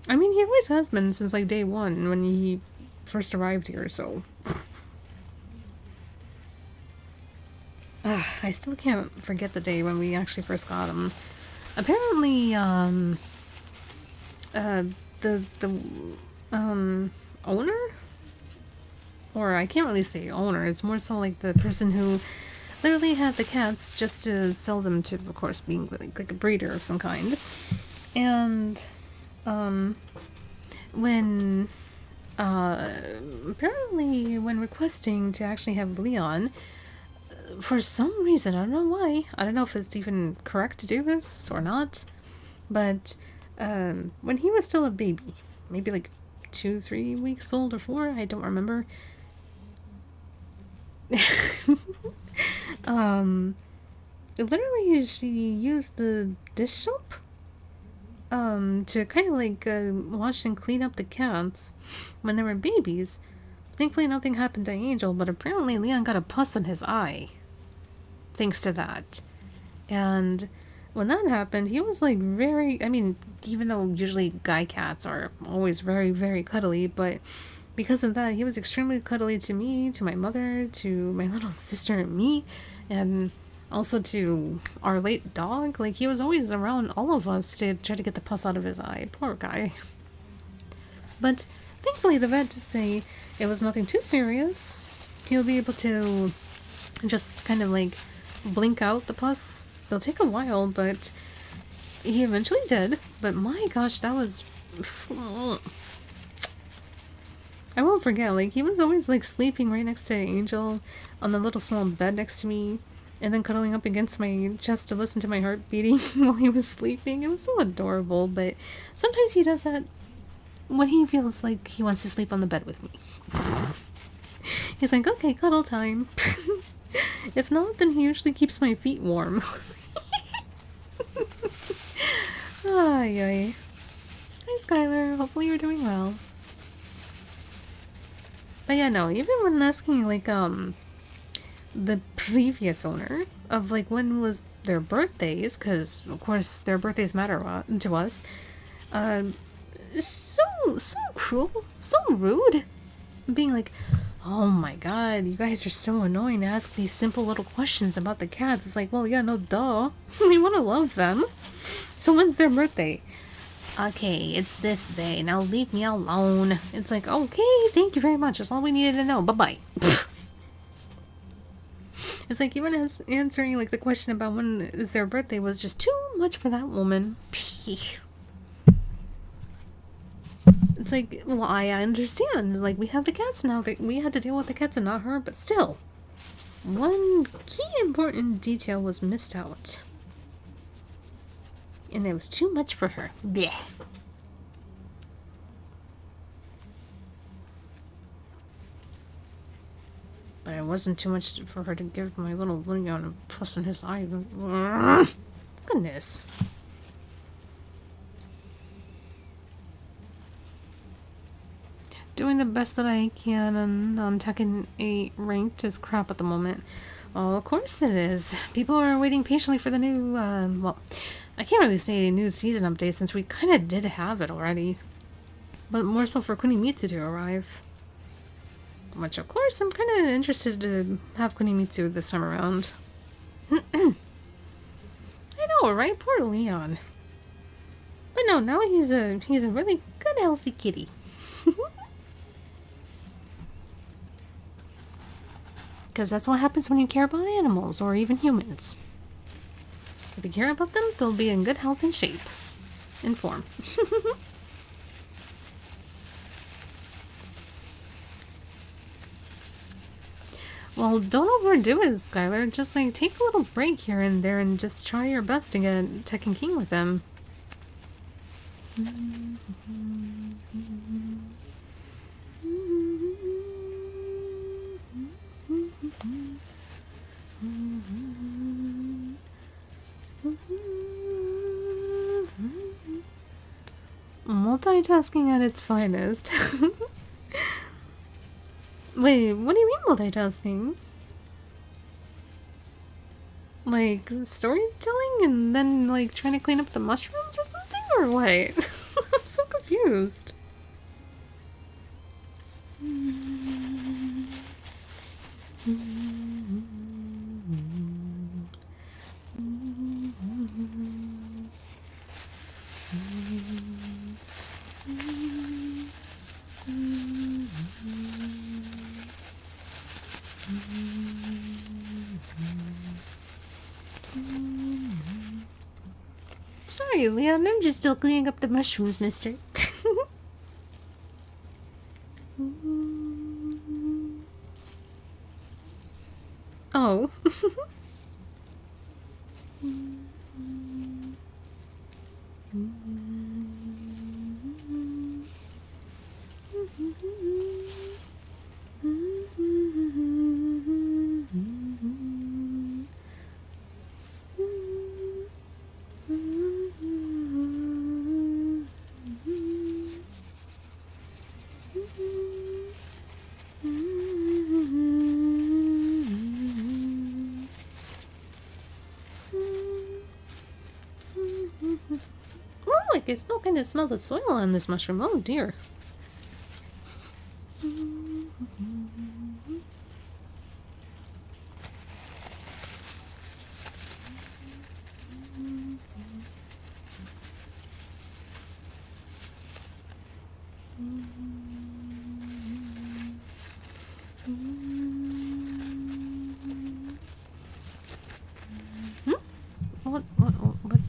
I mean, he always has been since like day one when he first arrived here, so... I still can't forget the day when we actually first got him. Apparently, owner? Or I can't really say owner, it's more so like the person who literally had the cats just to sell them to, of course, being like a breeder of some kind. And, when, apparently when requesting to actually have Leon, for some reason, I don't know why, I don't know if it's even correct to do this or not, but, when he was still a baby, maybe like 2-3 weeks old or 4, I don't remember. Literally she used the dish soap to kind of like wash and clean up the cats when they were babies. Thankfully nothing happened to Angel, but apparently Leon got a pus on his eye thanks to that. And when that happened, he was like very, I mean, even though usually guy cats are always very, very cuddly, but because of that, he was extremely cuddly to me, to my mother, to my little sister and me, and also to our late dog. Like, he was always around all of us to try to get the pus out of his eye. Poor guy. But thankfully, the vet did say it was nothing too serious. He'll be able to just kind of like blink out the pus. It'll take a while, but he eventually did. But my gosh, that was... I won't forget, like, he was always, like, sleeping right next to Angel on the little small bed next to me, and then cuddling up against my chest to listen to my heart beating while he was sleeping. It was so adorable, but sometimes he does that when he feels like he wants to sleep on the bed with me. He's like, okay, cuddle time. If not, then he usually keeps my feet warm. Ay, ay. Hi, Skylar. Hopefully you're doing well. But yeah, no, even when asking, like, the previous owner of, like, when was their birthdays, because, of course, their birthdays matter to us, so cruel, so rude, being like, oh my god, you guys are so annoying to ask these simple little questions about the cats. It's like, well, yeah, no, duh. We want to love them. So when's their birthday? Okay, it's this day. Now leave me alone. It's like, okay, thank you very much. That's all we needed to know. Bye-bye. It's like, even answering, like, the question about when is their birthday was just too much for that woman. It's like, well, I understand. Like, we have the cats now. That we had to deal with the cats and not her, but still. One key important detail was missed out. And it was too much for her. Blech. But it wasn't too much for her to give my little Leon a puss in his eye. Goodness. Doing the best that I can on Tekken 8 ranked is crap at the moment. Well, of course it is. People are waiting patiently for the new, well, I can't really say a new season update since we kind of did have it already. But more so for Kunimitsu to arrive. Which, of course, I'm kind of interested to have Kunimitsu this time around. I know, right? Poor Leon. But no, now he's a really good, healthy kitty. Because that's what happens when you care about animals, or even humans. If you care about them, they'll be in good health and shape. And form. Well, don't overdo it, Skylar. Just, like, take a little break here and there and just try your best to get Tekken King with them. multitasking at its finest. Wait, what do you mean multitasking? Like, storytelling and then, like, trying to clean up the mushrooms or something? Or what? I'm so confused. Sorry, Leon, I'm just still cleaning up the mushrooms, mister. Oh. I still kind of smell the soil on this mushroom. Oh dear.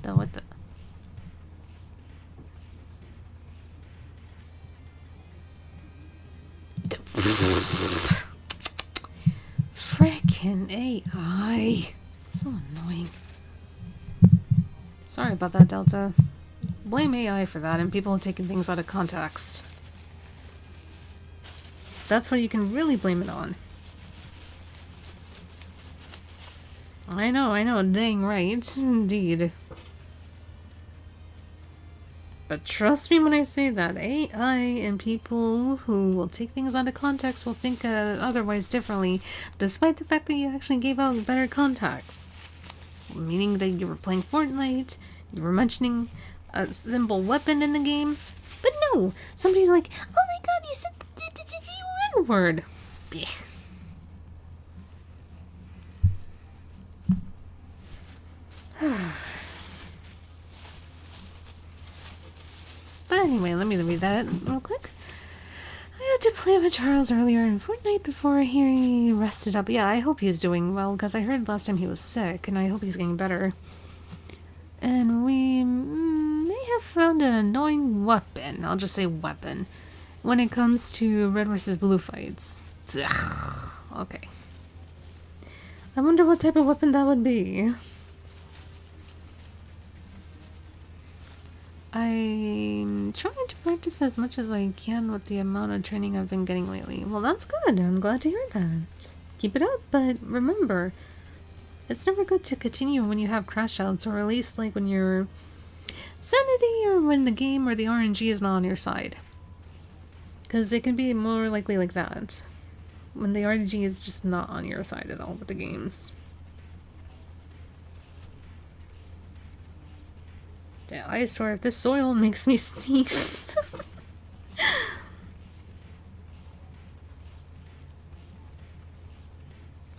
What the? Frickin' AI. So annoying. Sorry about that, Delta. Blame AI for that and people taking things out of context. That's what you can really blame it on. I know, dang right, indeed. But trust me when I say that, AI and people who will take things out of context will think otherwise differently, despite the fact that you actually gave out better context. Meaning that you were playing Fortnite, you were mentioning a simple weapon in the game, but no, somebody's like, oh my god, you said the N-word. But anyway, let me read that real quick. I had to play with Charles earlier in Fortnite before he rested up. Yeah, I hope he's doing well, because I heard last time he was sick, and I hope he's getting better. And we may have found an annoying weapon, I'll just say weapon, when it comes to red versus blue fights. Ugh, okay. I wonder what type of weapon that would be. I'm trying to practice as much as I can with the amount of training I've been getting lately. Well, that's good. I'm glad to hear that. Keep it up, but remember, it's never good to continue when you have crash outs, or at least like when you're sanity or when the game or the RNG is not on your side. Because it can be more likely like that, when the RNG is just not on your side at all with the games. Yeah, I swear, if this soil makes me sneeze.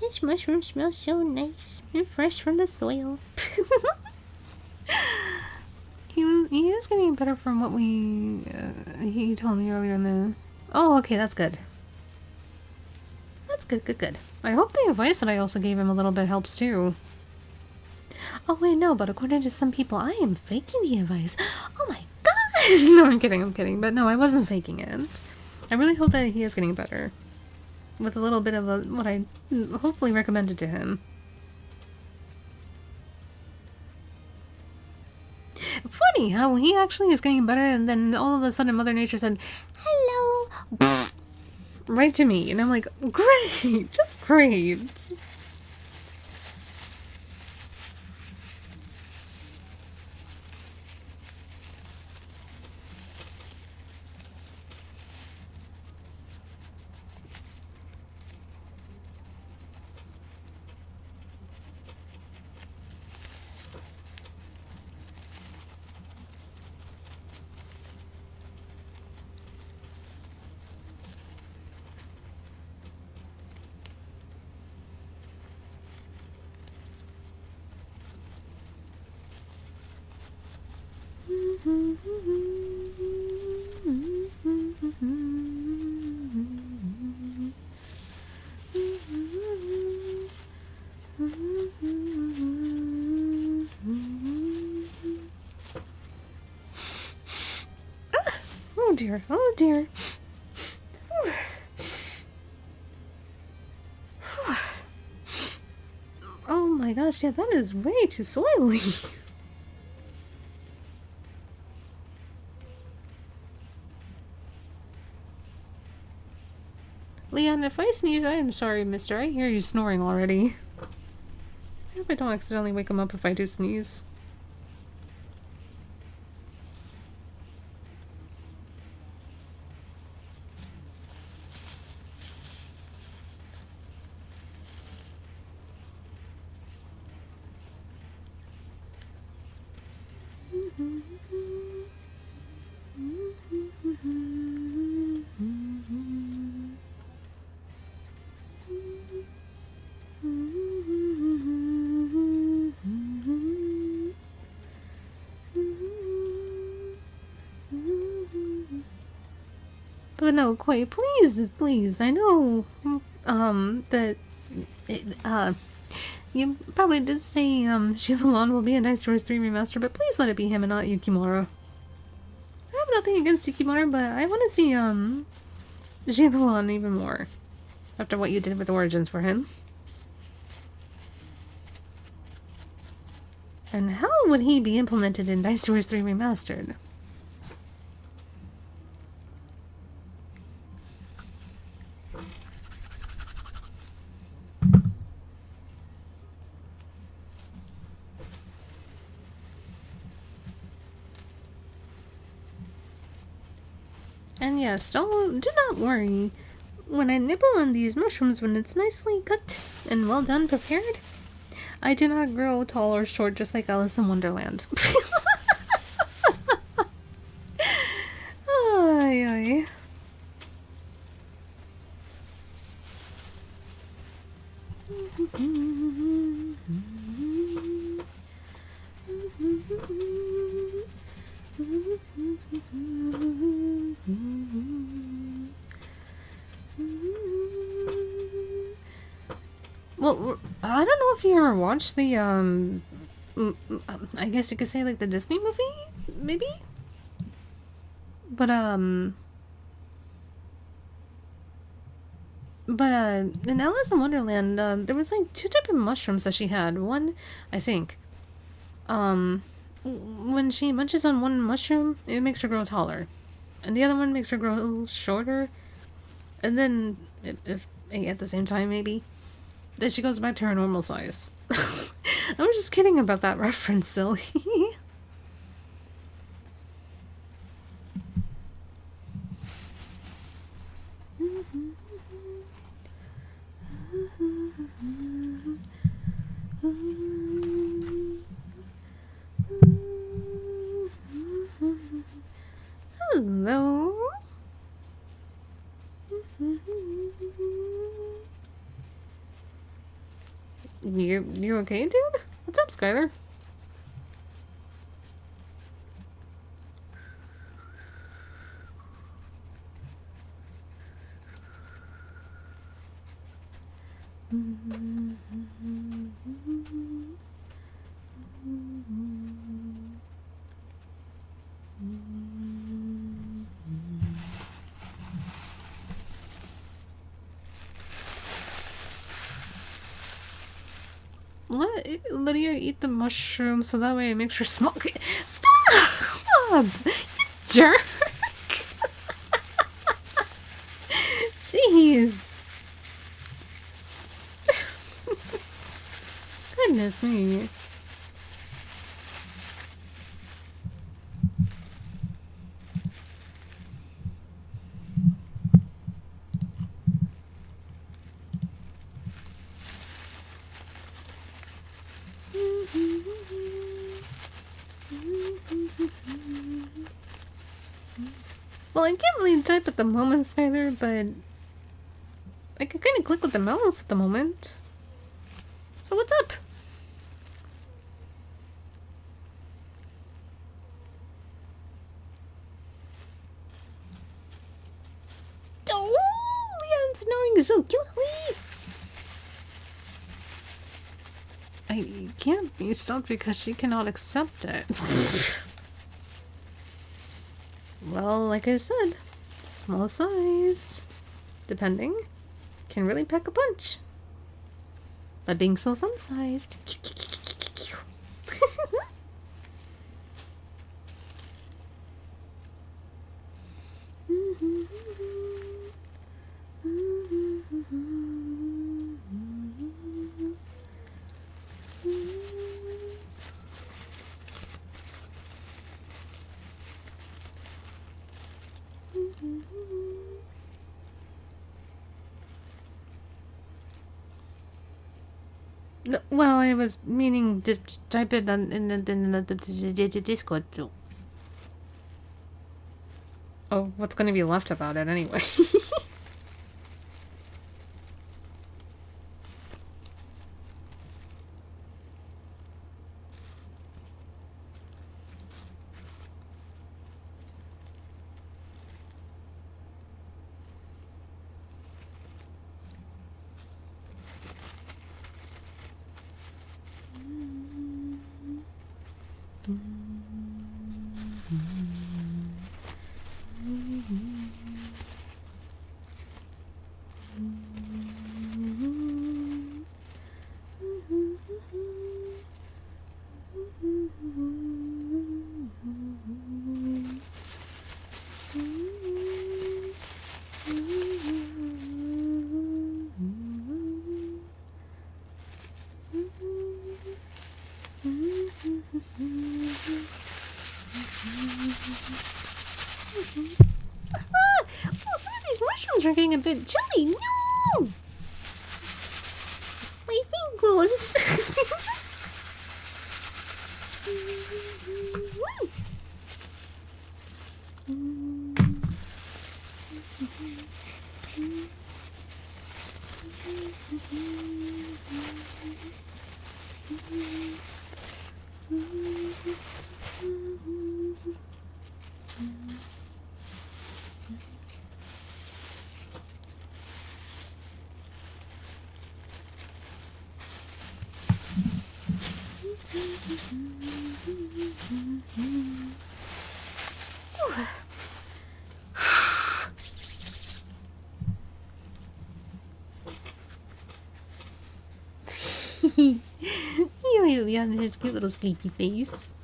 This mushroom smells so nice and fresh from the soil. He is getting better from what he told me earlier in the... Oh, okay, that's good. That's good. I hope the advice that I also gave him a little bit helps too. Oh wait, no, but according to some people, I am faking the advice. Oh my god! No, I'm kidding. But no, I wasn't faking it. I really hope that he is getting better. With a little bit of what I hopefully recommended to him. Funny how he actually is getting better and then all of a sudden Mother Nature said, hello! Right to me. And I'm like, great! Just great! Oh dear, oh dear. Oh my gosh, yeah, that is way too soily. Leon, if I sneeze, I am sorry, mister. I hear you snoring already. I hope I don't accidentally wake him up if I do sneeze. But no, Quay, please, please, I know, that, you probably did say, Shilon will be in Dynasty 3 Remaster, but please let it be him and not Yukimura. I have nothing against Yukimura, but I want to see, Shilon even more, after what you did with Origins for him. And how would he be implemented in Dynasty 3 Remastered? And yes, do not worry. When I nibble on these mushrooms when it's nicely cooked and well done prepared, I do not grow tall or short just like Alice in Wonderland. Ay, ay. Well, I don't know if you ever watched the, I guess you could say like the Disney movie, maybe? But, in Alice in Wonderland, there was like two different mushrooms that she had. One, I think, when she munches on one mushroom, it makes her grow taller. And the other one makes her grow shorter. And then, if at the same time, maybe, then she goes back to her normal size. I was just kidding about that reference, silly. Hello. You okay, dude? What's up, Skylar? Let Lydia eat the mushroom so that way it makes her small. Stop! You jerk! Jeez. Goodness me. Well, I can't really type at the moment, Skylar, but I can kind of click with the mouse at the moment. So what's up? Oh, Leon's knowing so cutely. I can't be stopped because she cannot accept it. Well, like I said, small sized, depending, can really pack a punch. But being so fun sized. Well, I was meaning to type it in the Discord too. Oh, what's going to be left about it anyway? Are getting a bit chilly. No! My fingers. He on his cute little sleepy face.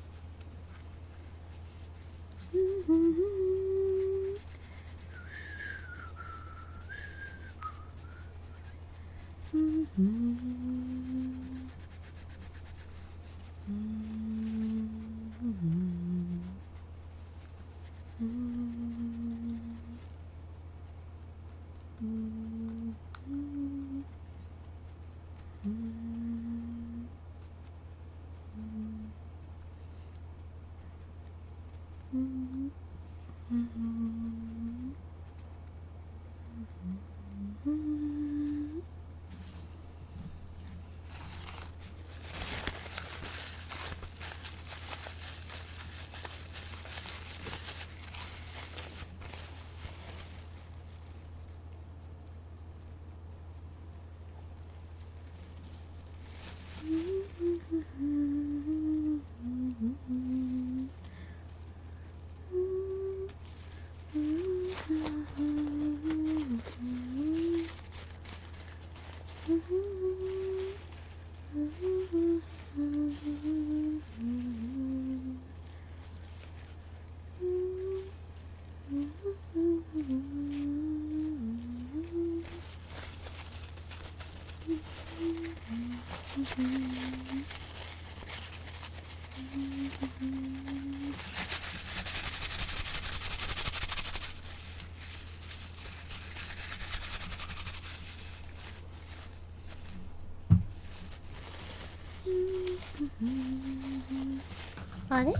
On it?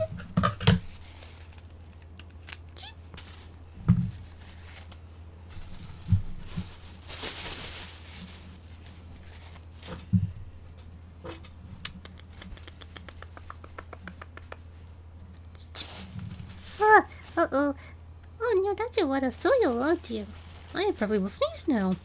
Uh-oh. Oh no, that's a lot of soil, aren't you? I probably will sneeze now.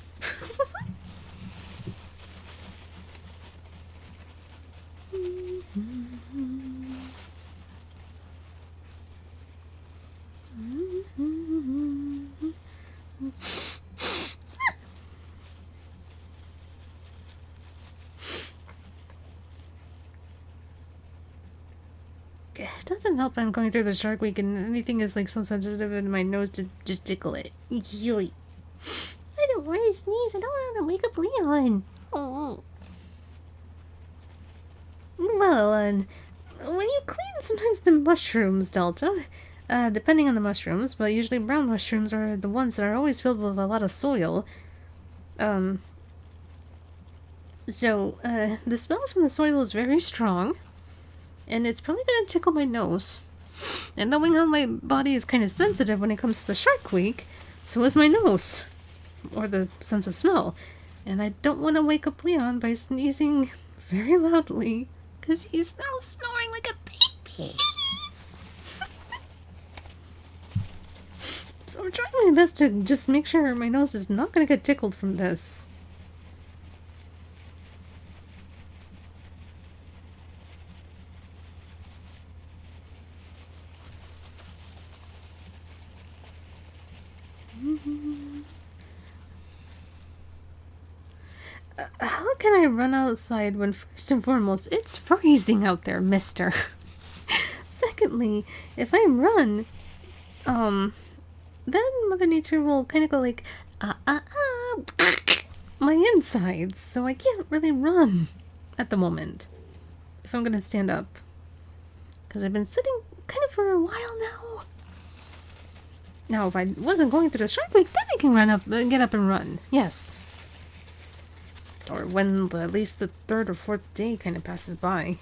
It doesn't help I'm going through the Shark Week and anything is like so sensitive in my nose to just tickle it. Yoy. I don't want to sneeze. I don't want to wake up Leon. Oh. Well, when you clean sometimes the mushrooms, Delta, depending on the mushrooms, but usually brown mushrooms are the ones that are always filled with a lot of soil. So, the smell from the soil is very strong, and it's probably gonna tickle my nose. And knowing how my body is kind of sensitive when it comes to the Shark Week, so is my nose. Or the sense of smell. And I don't want to wake up Leon by sneezing very loudly, because he's now snoring like a baby. So I'm trying my best to just make sure my nose is not going to get tickled from this. How can I run outside when first and foremost it's freezing out there, mister? Secondly, if I run, then Mother Nature will kind of go like, my insides, so I can't really run at the moment if I'm gonna stand up. Because I've been sitting kind of for a while now. Now, if I wasn't going through the Shark Week, then I can get up and run. Yes. Or when at least the third or fourth day kind of passes by.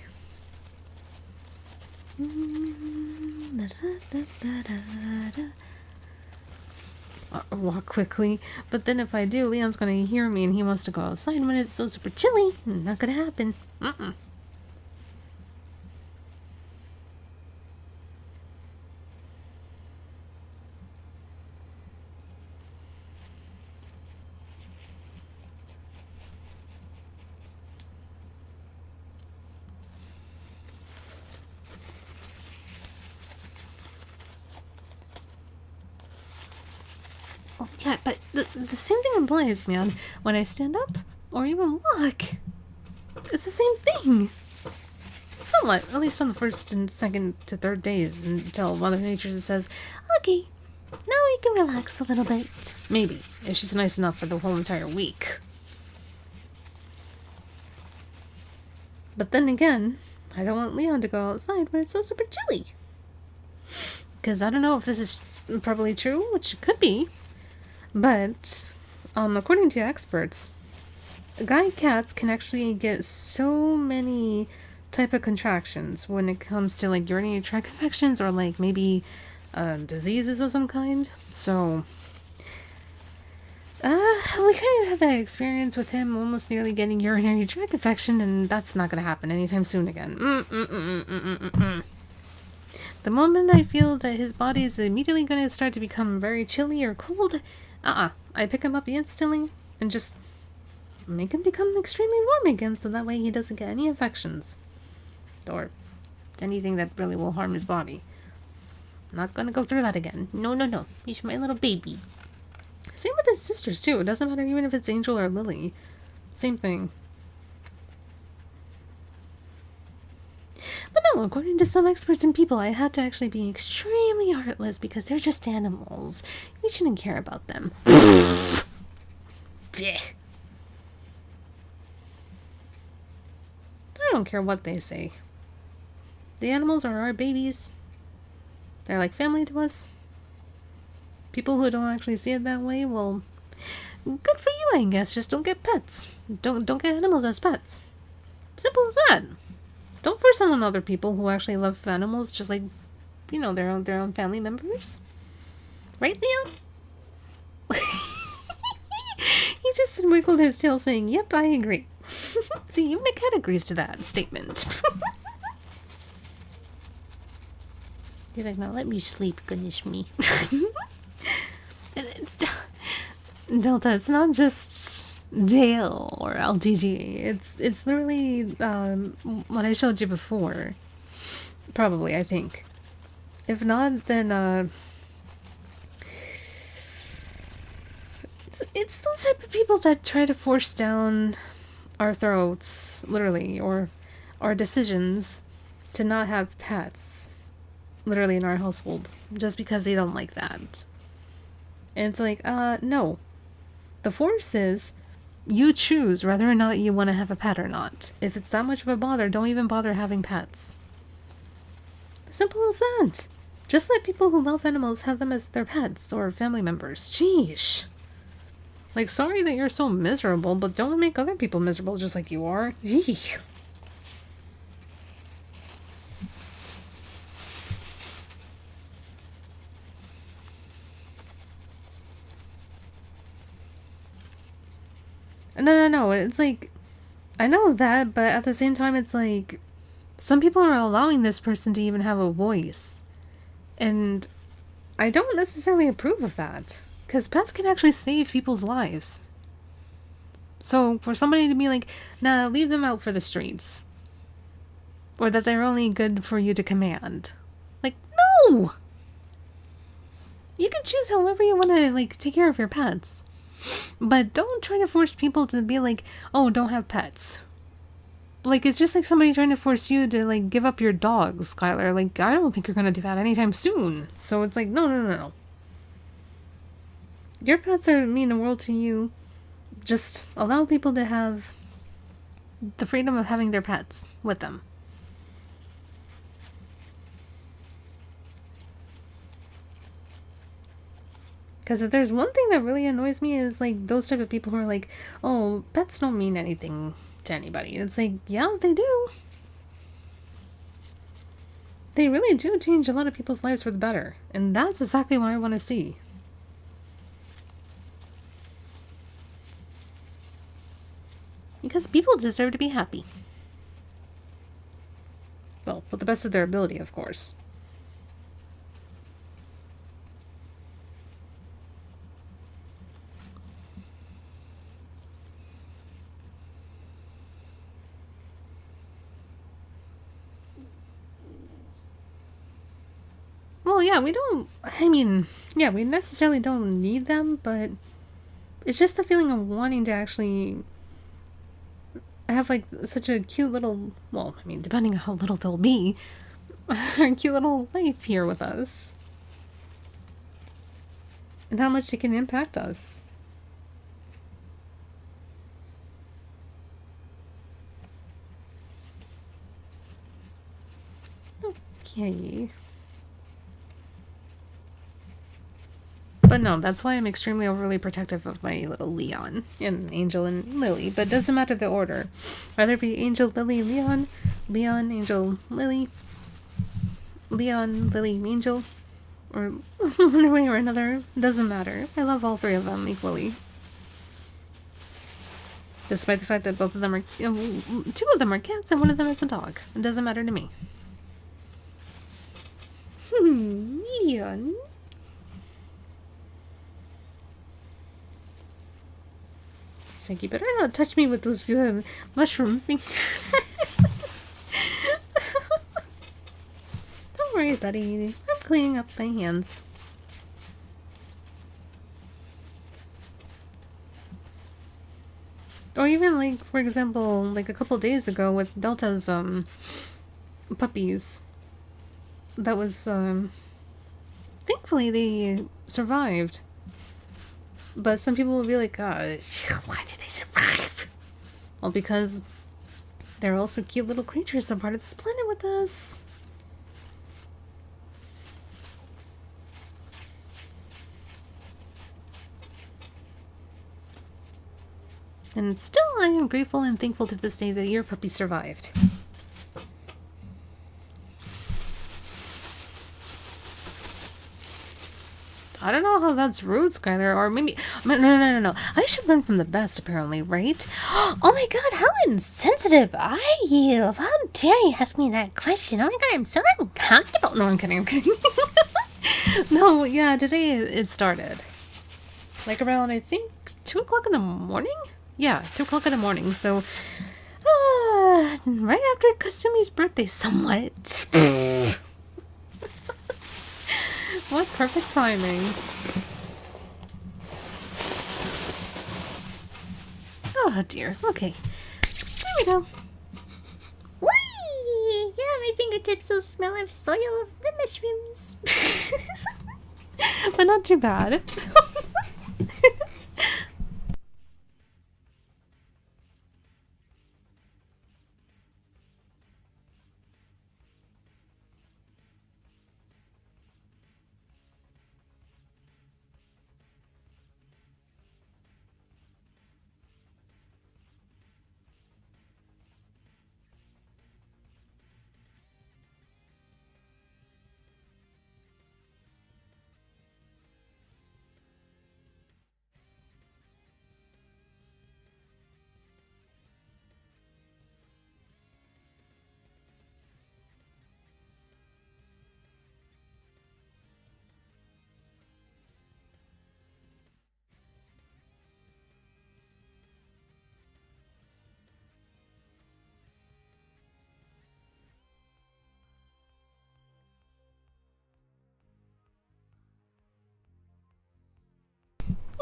I'll walk quickly, but then if I do, Leon's gonna hear me and he wants to go outside when it's so super chilly. Not gonna happen. Oh, yeah, but the same thing applies, man. When I stand up, or even walk, it's the same thing. Somewhat, at least on the first and second to third days, until Mother Nature says, okay, now we can relax a little bit. Maybe, if she's nice enough for the whole entire week. But then again, I don't want Leon to go outside when it's so super chilly. Because I don't know if this is probably true, which it could be. But, according to experts, guy cats can actually get so many type of contractions when it comes to like urinary tract infections or like maybe diseases of some kind. So, we kind of had that experience with him almost nearly getting urinary tract infection, and that's not going to happen anytime soon again. The moment I feel that his body is immediately going to start to become very chilly or cold, I pick him up instantly and just make him become extremely warm again so that way he doesn't get any infections. Or anything that really will harm his body. I'm not gonna go through that again. No. He's my little baby. Same with his sisters too. It doesn't matter even if it's Angel or Lily. Same thing. But no, according to some experts and people, I had to actually be extremely heartless because they're just animals. We shouldn't care about them. Blech. I don't care what they say. The animals are our babies. They're like family to us. People who don't actually see it that way, well, good for you, I guess. Just don't get pets. Don't get animals as pets. Simple as that. Don't force it on other people who actually love animals, just like, you know, their own family members. Right, Leon? He just wiggled his tail saying, yep, I agree. See, even a cat agrees to that statement. He's like, now let me sleep, goodness me. Delta, it's not just Dale or LTG. It's literally what I showed you before. Probably, I think. If not, then it's those type of people that try to force down our throats, literally, or our decisions to not have pets, literally, in our household, just because they don't like that. And it's like, no. The force is, you choose whether or not you want to have a pet or not. If it's that much of a bother, don't even bother having pets. Simple as that. Just let people who love animals have them as their pets or family members. Jeesh. Like, sorry that you're so miserable, but don't make other people miserable just like you are. Eek. No. It's like, I know that, but at the same time, it's like, some people are allowing this person to even have a voice. And I don't necessarily approve of that. Because pets can actually save people's lives. So for somebody to be like, nah, leave them out for the streets. Or that they're only good for you to command. Like, no! You can choose however you want to, like, take care of your pets. But don't try to force people to be like, oh, don't have pets. Like, it's just like somebody trying to force you to, like, give up your dogs, Skylar. Like, I don't think you're gonna do that anytime soon. So it's like, no. Your pets mean the world to you. Just allow people to have the freedom of having their pets with them. Because if there's one thing that really annoys me is, like, those type of people who are like, oh, pets don't mean anything to anybody. It's like, yeah, they do. They really do change a lot of people's lives for the better. And that's exactly what I want to see. Because people deserve to be happy. Well, with the best of their ability, of course. Well, yeah, we necessarily don't need them, but it's just the feeling of wanting to actually have, like, such a cute little, well, I mean, depending on how little they'll be, a cute little life here with us. And how much it can impact us. Okay. But no, that's why I'm extremely overly protective of my little Leon and Angel and Lily. But it doesn't matter the order. Whether it be Angel, Lily, Leon, Leon, Angel, Lily, Leon, Lily, Angel, or one way or another, it doesn't matter. I love all three of them equally. Despite the fact that both of them are, two of them are cats and one of them is a dog. It doesn't matter to me. Leon. It's like, you better not touch me with those mushroom fingers. Don't worry, buddy. I'm cleaning up my hands. Or even, like, for example, like a couple days ago with Delta's puppies. That was thankfully they survived. But some people will be like, why did they survive? Well, because they're also cute little creatures that are part of this planet with us. And still, I am grateful and thankful to this day that your puppy survived. I don't know how that's rude, Skylar, or maybe... No. I should learn from the best, apparently, right? Oh my god, how insensitive are you? How dare you ask me that question? Oh my god, I'm so uncomfortable. No, I'm kidding. No, yeah, today it started. like around, I think, 2 o'clock in the morning? Yeah, 2 o'clock in the morning, so right after Kasumi's birthday somewhat. What perfect timing. Oh dear, okay. There we go. Whee! Yeah, my fingertips will smell of soil of the mushrooms. But not too bad.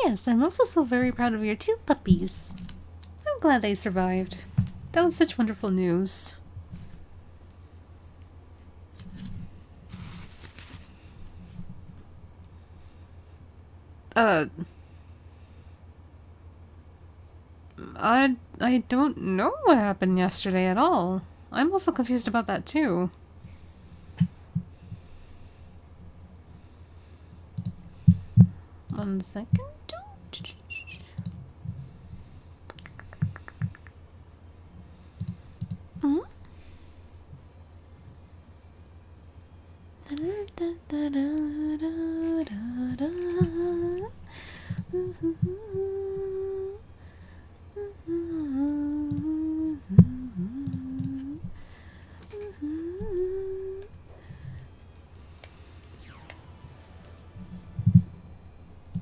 Yes, I'm also so very proud of your 2 puppies. I'm glad they survived. That was such wonderful news. I don't know what happened yesterday at all. I'm also confused about that too. One second. Hmm?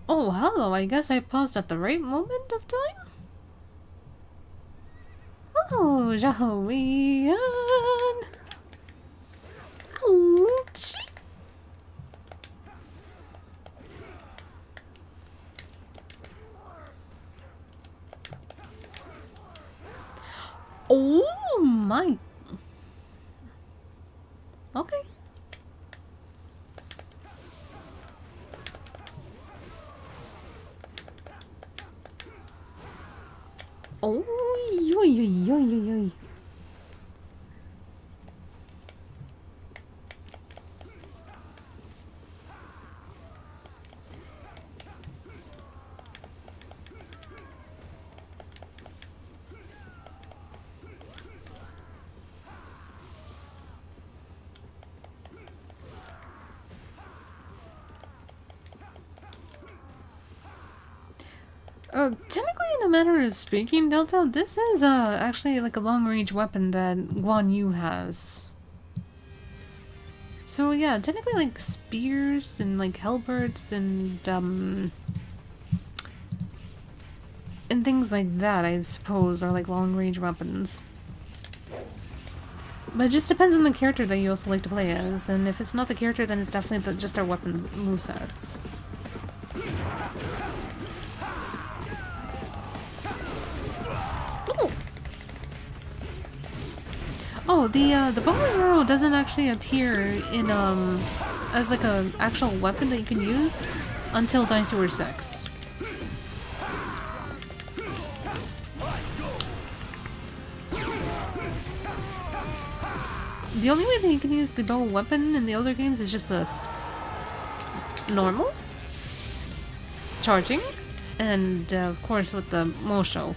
Oh, hello. I guess I paused at the right moment of time? Oh, Jahoian! Ouch! Oh my... Okay. Oh, yoy, yoy, yoy, yoy, yoy. Technically, in a manner of speaking, Delta, this is actually like a long-range weapon that Guan Yu has. So yeah, technically like spears and like halberds and things like that, I suppose, are like long-range weapons. But it just depends on the character that you also like to play as, and if it's not the character, then it's definitely just their weapon movesets. Oh, the bow and arrow doesn't actually appear in as like a actual weapon that you can use until Dynasty Warrior 6. The only way that you can use the bow weapon in the older games is just this normal, charging, and of course with the Mosho.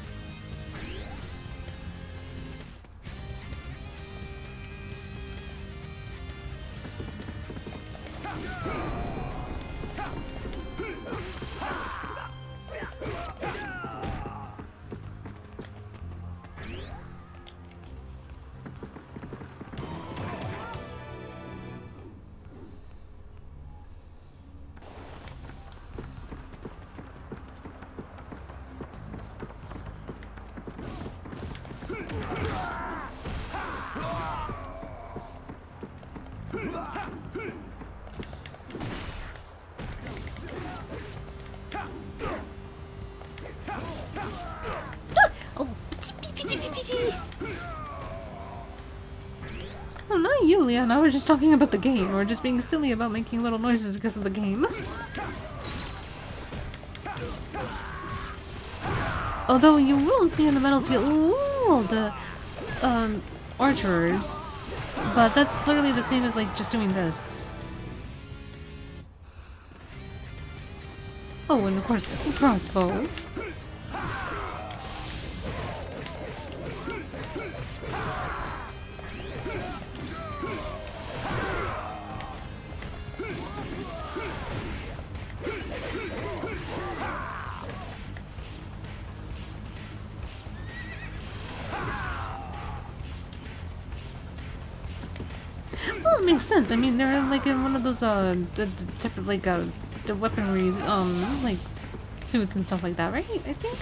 Leon, I was just talking about the game. We're just being silly about making little noises because of the game. Although you will see in the battlefield, ooh, the archers, but that's literally the same as like just doing this. Oh, and of course, crossbow. Well, it makes sense. I mean, they're like in one of those the type of like the weaponry like suits and stuff like that, right? I think.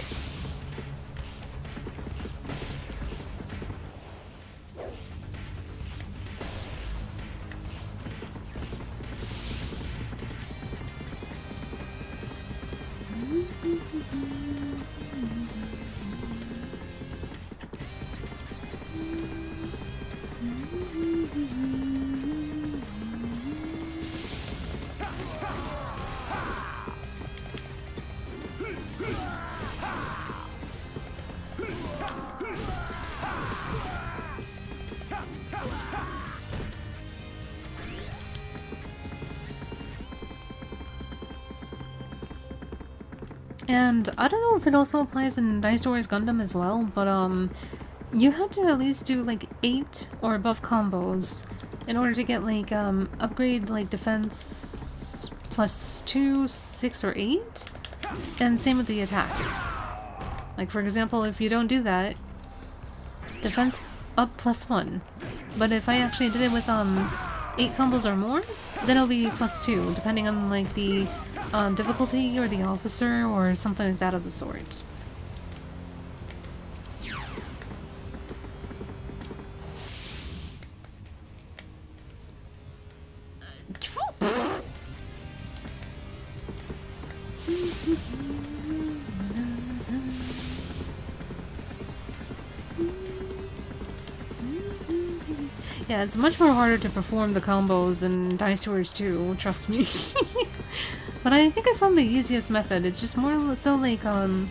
And I don't know if it also applies in Dynasty Warriors Gundam as well, but you had to at least do like 8 or above combos in order to get like upgrade like defense +2, 6, or 8, and same with the attack. Like for example, if you don't do that, defense up +1. But if I actually did it with 8 combos or more, then it'll be +2, depending on like the difficulty or the officer or something like that of the sort. Yeah, it's much more harder to perform the combos in Dynasty Warriors 2, trust me. But I think I found the easiest method. It's just more so like, well,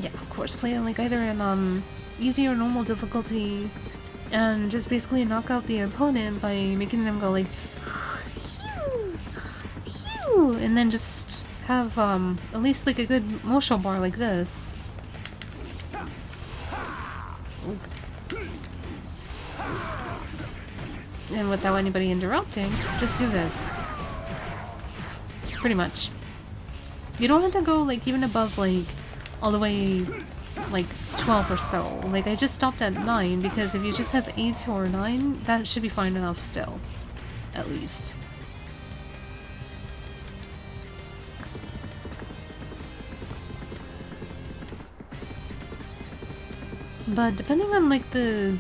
yeah, of course, play like either in easy or normal difficulty, and just basically knock out the opponent by making them go like, phew, phew, and then just have at least like a good motion bar like this. And without anybody interrupting, just do this. Pretty much. You don't have to go like even above like all the way like 12 or so. Like I just stopped at 9 because if you just have 8 or 9, that should be fine enough still. At least. But depending on like the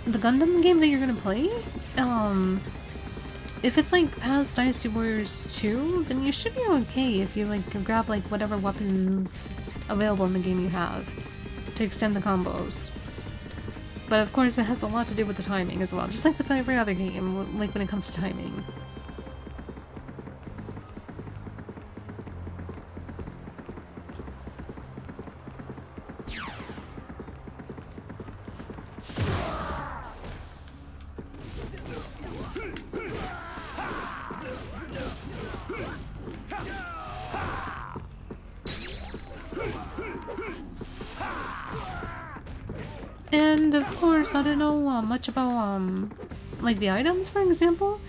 Gundam game that you're gonna play, if it's like past Dynasty Warriors 2, then you should be okay if you like grab like whatever weapons available in the game you have to extend the combos. But of course it has a lot to do with the timing as well, just like with every other game, like when it comes to timing. And of course, I don't know much about like the items, for example,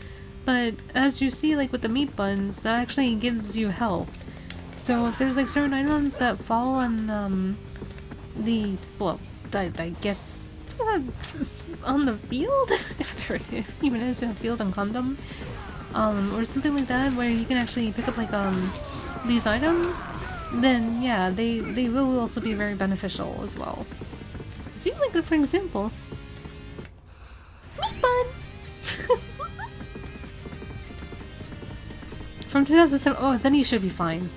but as you see, like with the meat buns, that actually gives you health. So if there's like certain items that fall on the, well, I guess on the field, if there even is a field on Gundam, or something like that, where you can actually pick up like these items, then yeah, they will also be very beneficial as well. See, like for example, meat bun from 2007. Oh, then you should be fine.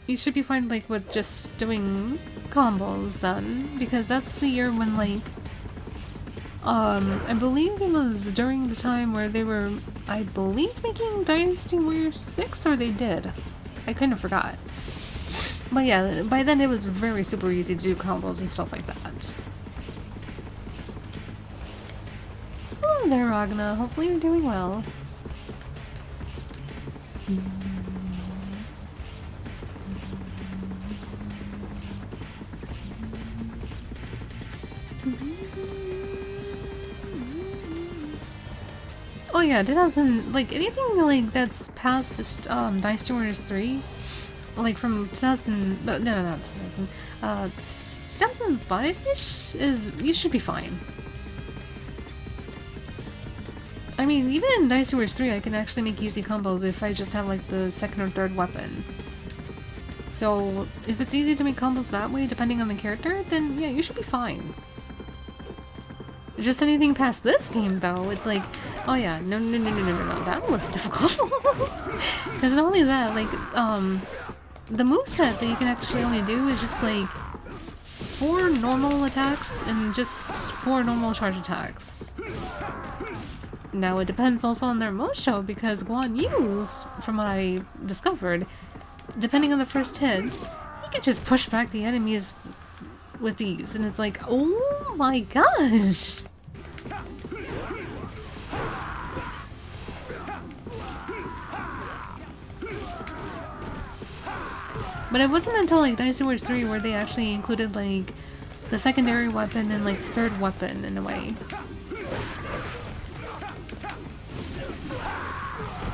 you should be fine, like, with just doing combos then, because that's the year when, like, I believe it was during the time where they were, I believe, making Dynasty Warrior 6, or they did. I kind of forgot. But yeah, by then it was very super easy to do combos and stuff like that. Hello there, Ragna. Hopefully you're doing well. Oh yeah, 2000, like, anything, like, that's past, Dynasty Warriors 3, like, from 2000, no, not 2000, 2005-ish is, you should be fine. I mean, even in Dynasty Warriors 3, I can actually make easy combos if I just have, like, the second or third weapon. So, if it's easy to make combos that way, depending on the character, then yeah, you should be fine. Just anything past this game, though, it's like, oh yeah, no, that was difficult. Because not only that, like, the moveset that you can actually only do is just, like, 4 normal attacks and just 4 normal charge attacks. Now, it depends also on their Mosho, because Guan Yu's, from what I discovered, depending on the first hit, he can just push back the enemies with ease, and it's like, oh my gosh! But it wasn't until, like, Dynasty Warriors 3 where they actually included, like, the secondary weapon and, like, third weapon in a way.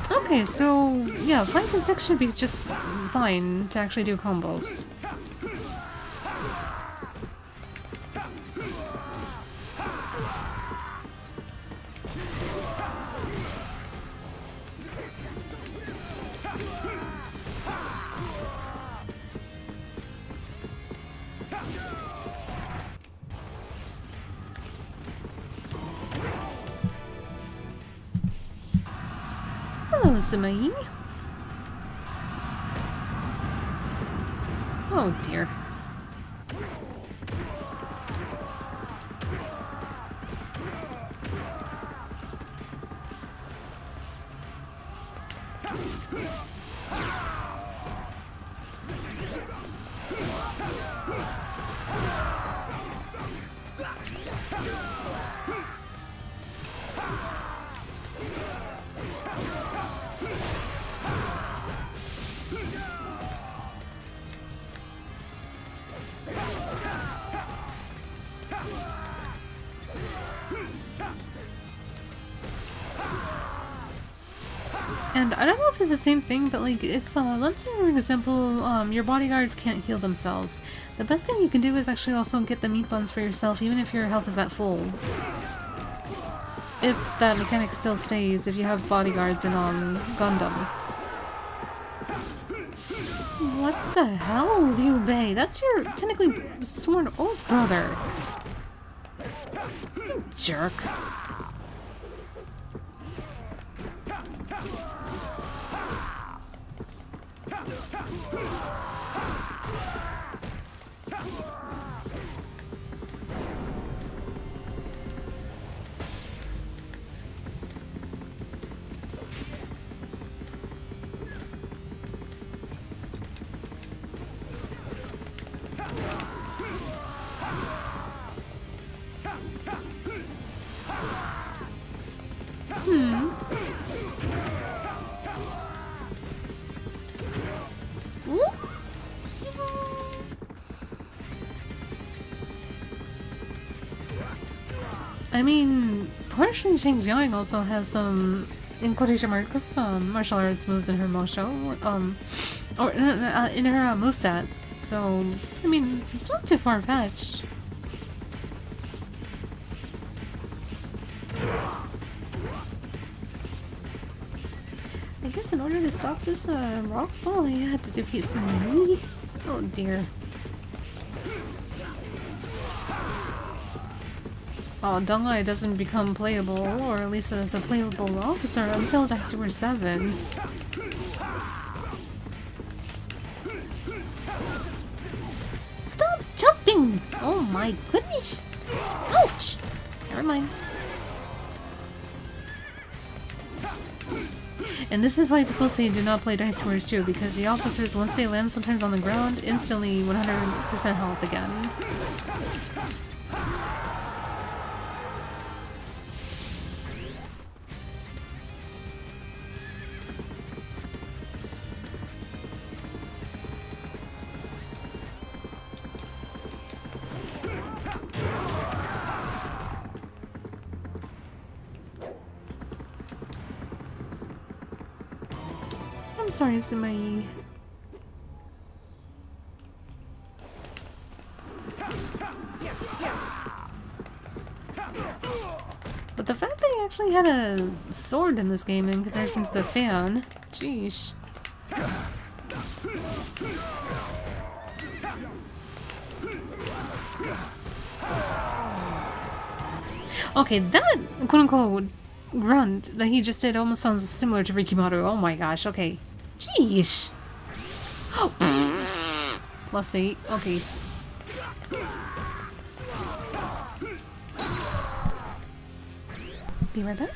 Okay, so yeah, 5 and 6 should be just fine to actually do combos. Hello, Sumai. Oh dear. And I don't know if it's the same thing, but like, if, let's say, for example, your bodyguards can't heal themselves, the best thing you can do is actually also get the meat buns for yourself, even if your health is at full. If that mechanic still stays, if you have bodyguards in, Gundam. What the hell, Liu Bei? That's your, technically, sworn oath brother. You jerk. I mean, partially Xinjiang also has some, in quotation marks, some martial arts moves in her Mosho, or in her moveset. So, I mean, it's not too far-fetched. I guess in order to stop this rock fall, I had to defeat Sumai. Oh dear. Oh, Dongai doesn't become playable, or at least as a playable officer, until Dynasty Warriors 7. Stop jumping! Oh my goodness! Ouch! Never mind. And this is why people say do not play Dice Wars 2, because the officers, once they land sometimes on the ground, instantly 100% health again. I'm sorry, Sumai. But the fact that he actually had a sword in this game in comparison to the fan, jeez. Okay, that quote-unquote grunt that he just did almost sounds similar to Rikimaru. Oh my gosh, okay. Jeez. +8, okay. Be right back.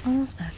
Almost back.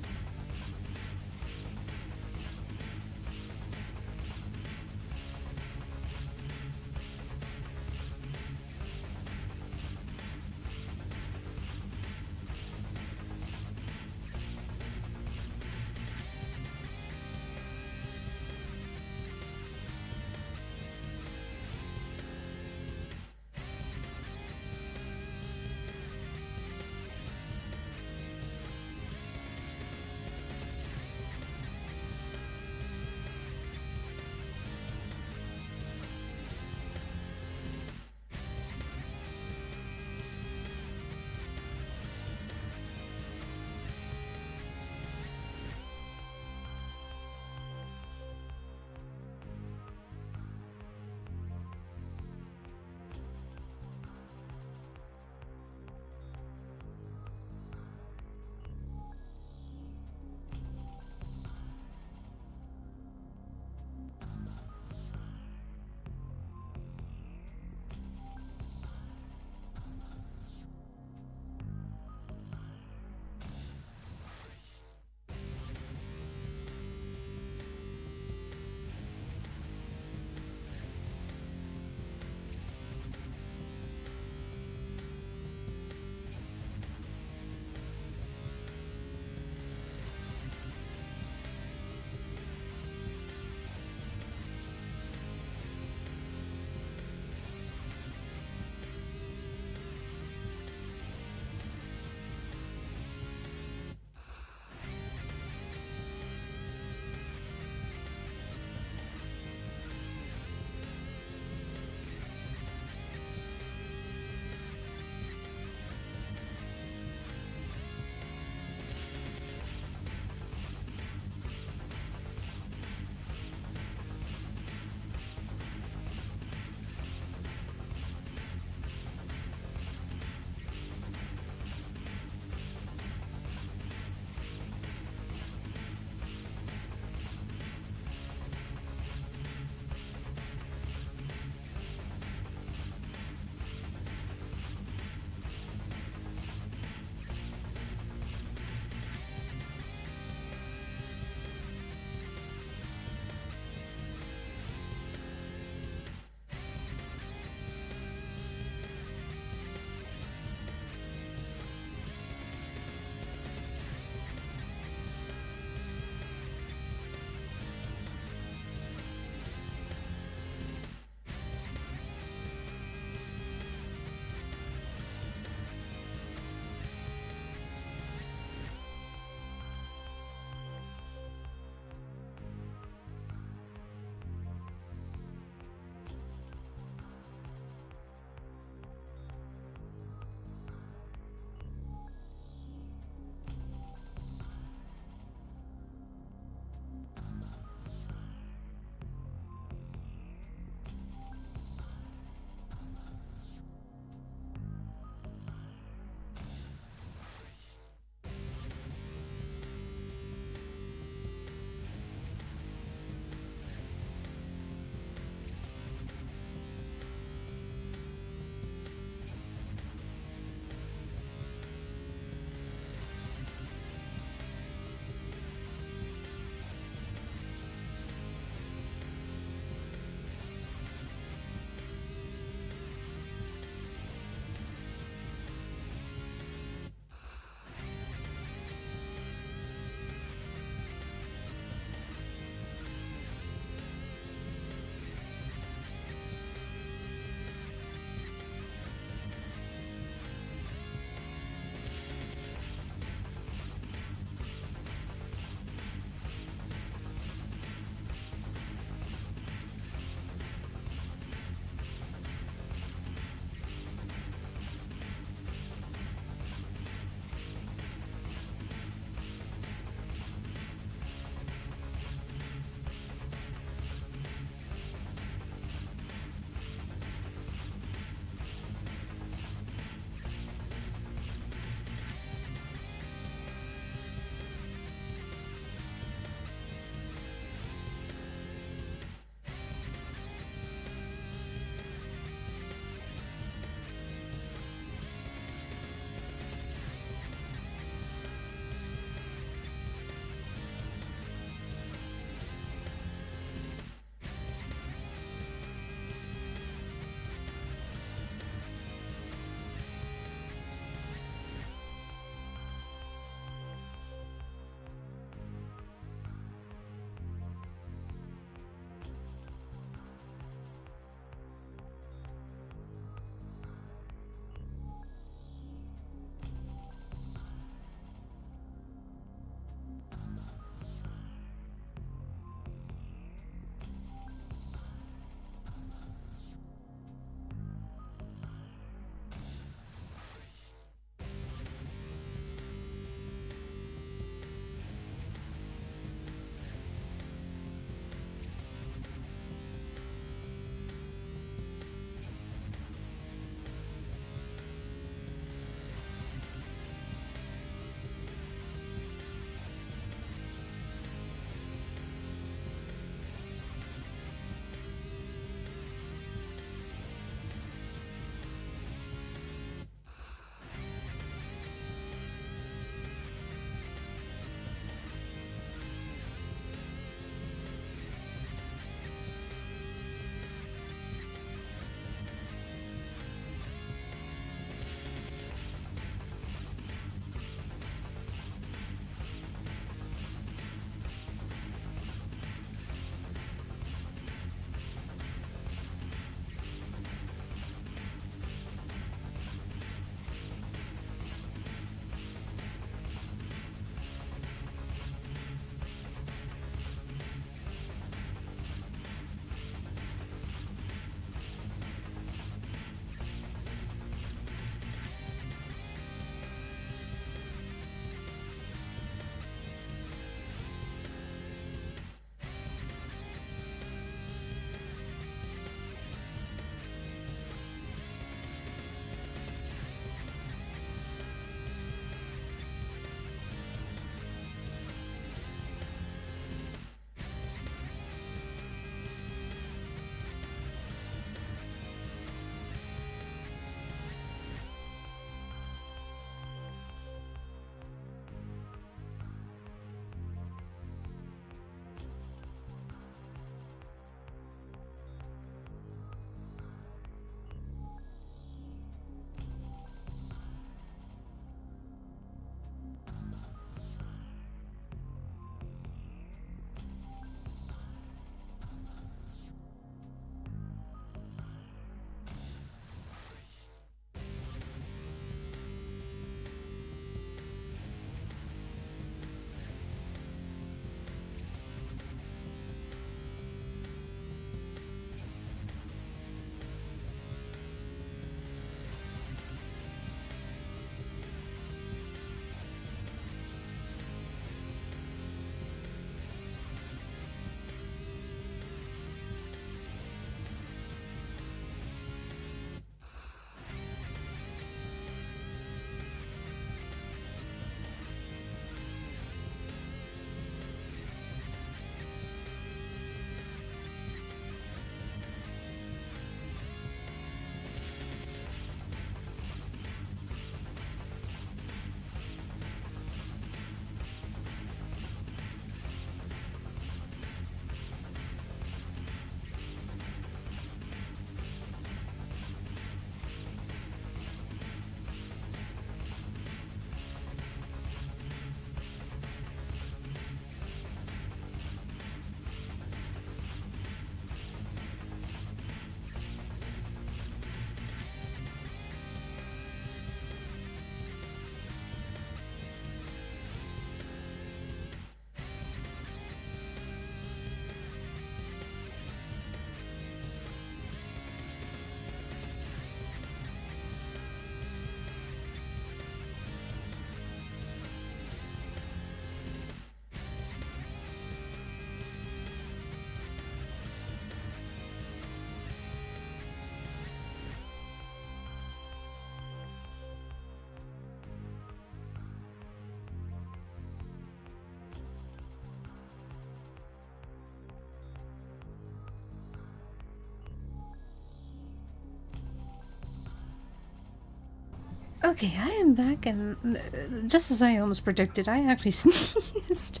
Okay, I am back, and just as I almost predicted, I actually sneezed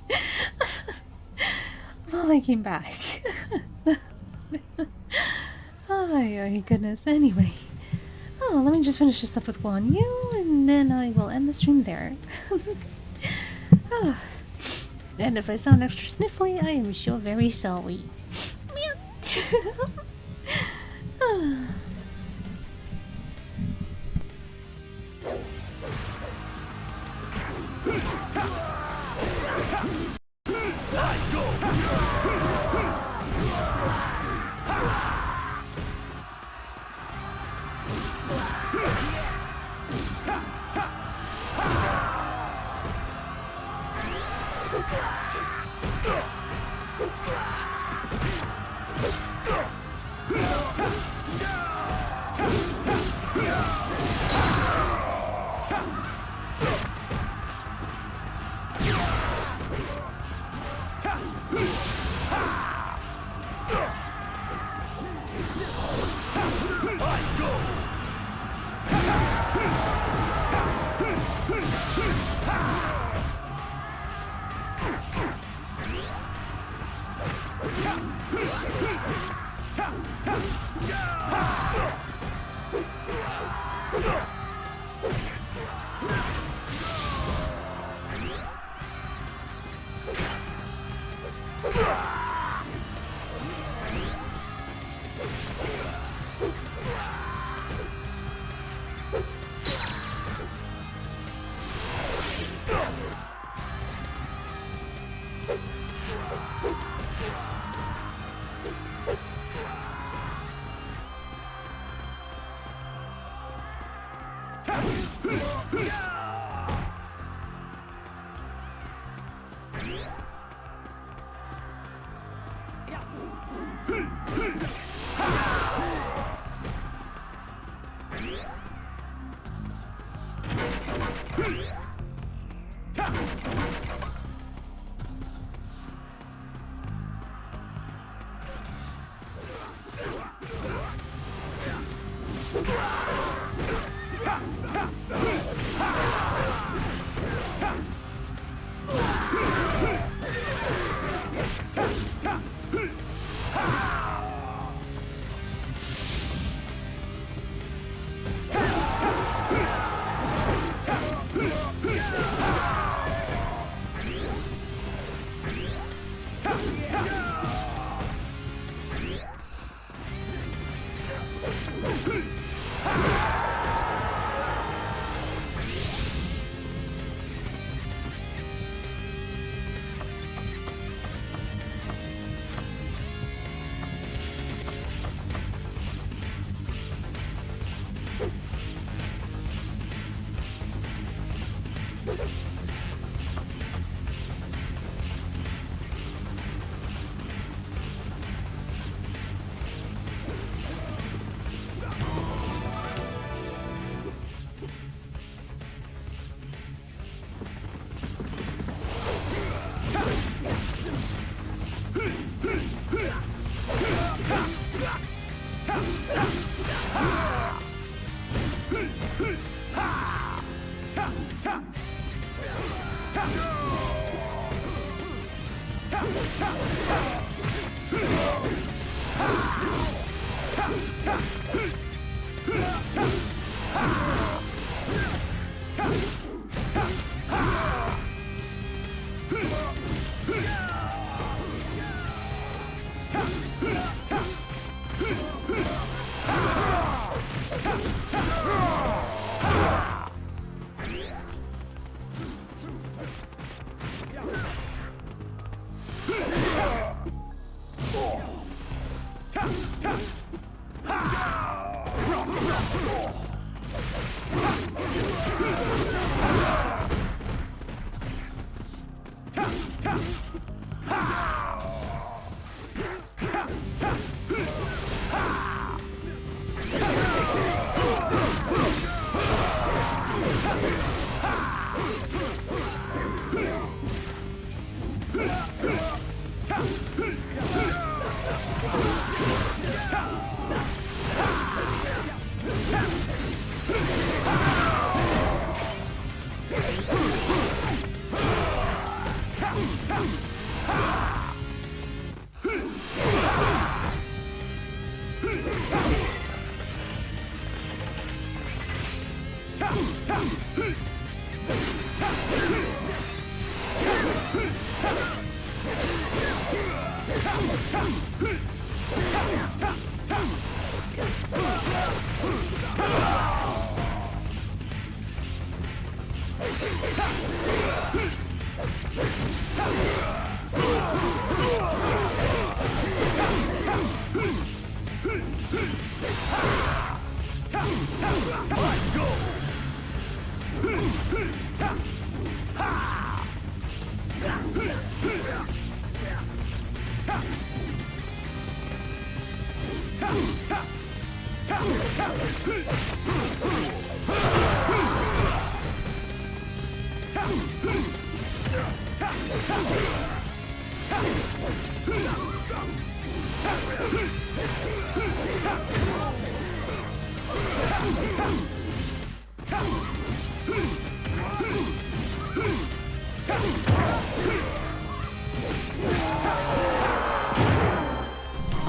while I came back. Oh my goodness. Anyway, let me just finish this up with Guan Yu, and then I will end the stream there. Oh. And if I sound extra sniffly, I am sure very sorry.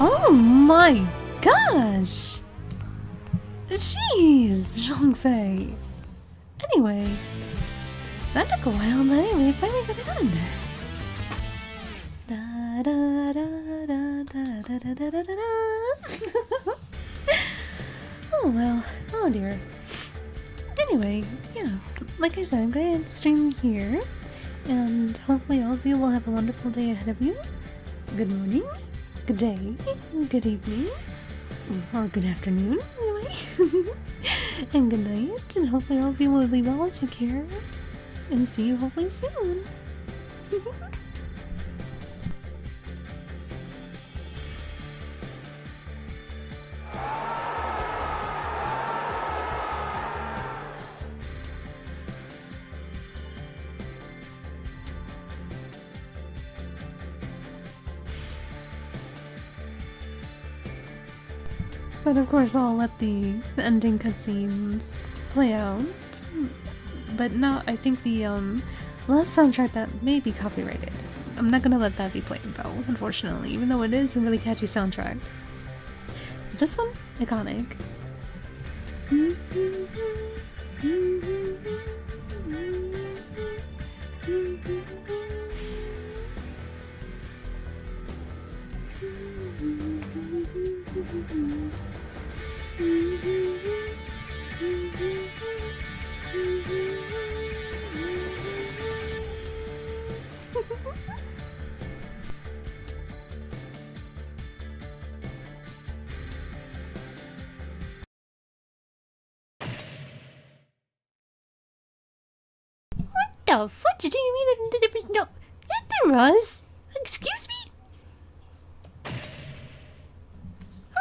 Oh my gosh! Jeez, Zhongfei. Anyway, that took a while, but anyway, I finally got it done. Da da da da da da da da da da. Oh well, oh dear. Anyway, yeah, like I said, I'm going to stream here, and hopefully all of you will have a wonderful day ahead of you. Good morning, good day, good evening, or good afternoon, anyway. And good night, and hopefully all of you will be well, take care, and see you hopefully soon. But of course I'll let the ending cutscenes play out. But no, I think the last soundtrack that may be copyrighted. I'm not gonna let that be played though, unfortunately, even though it is a really catchy soundtrack. This one, iconic. The fuck did you mean that there was no... That there was? Excuse me?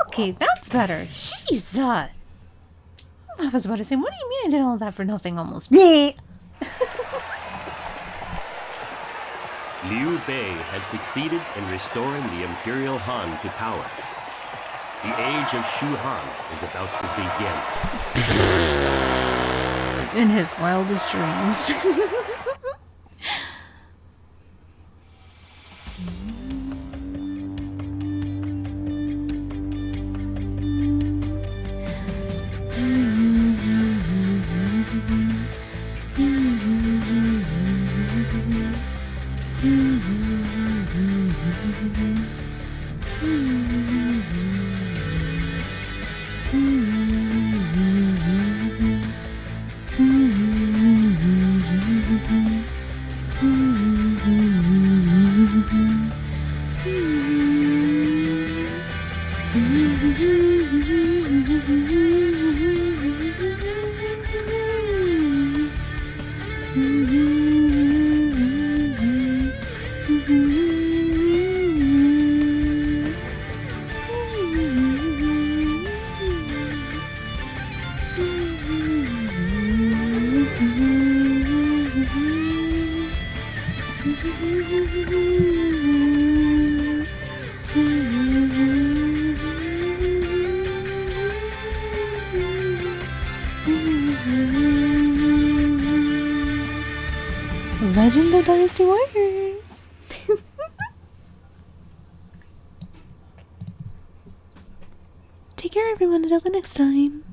Okay, that's better. Jeez, I was about to say, what do you mean I did all that for nothing almost? Bleh. Liu Bei has succeeded in restoring the Imperial Han to power. The age of Shu Han is about to begin. In his wildest dreams. Legend of Dynasty Warriors! Take care everyone, until the next time.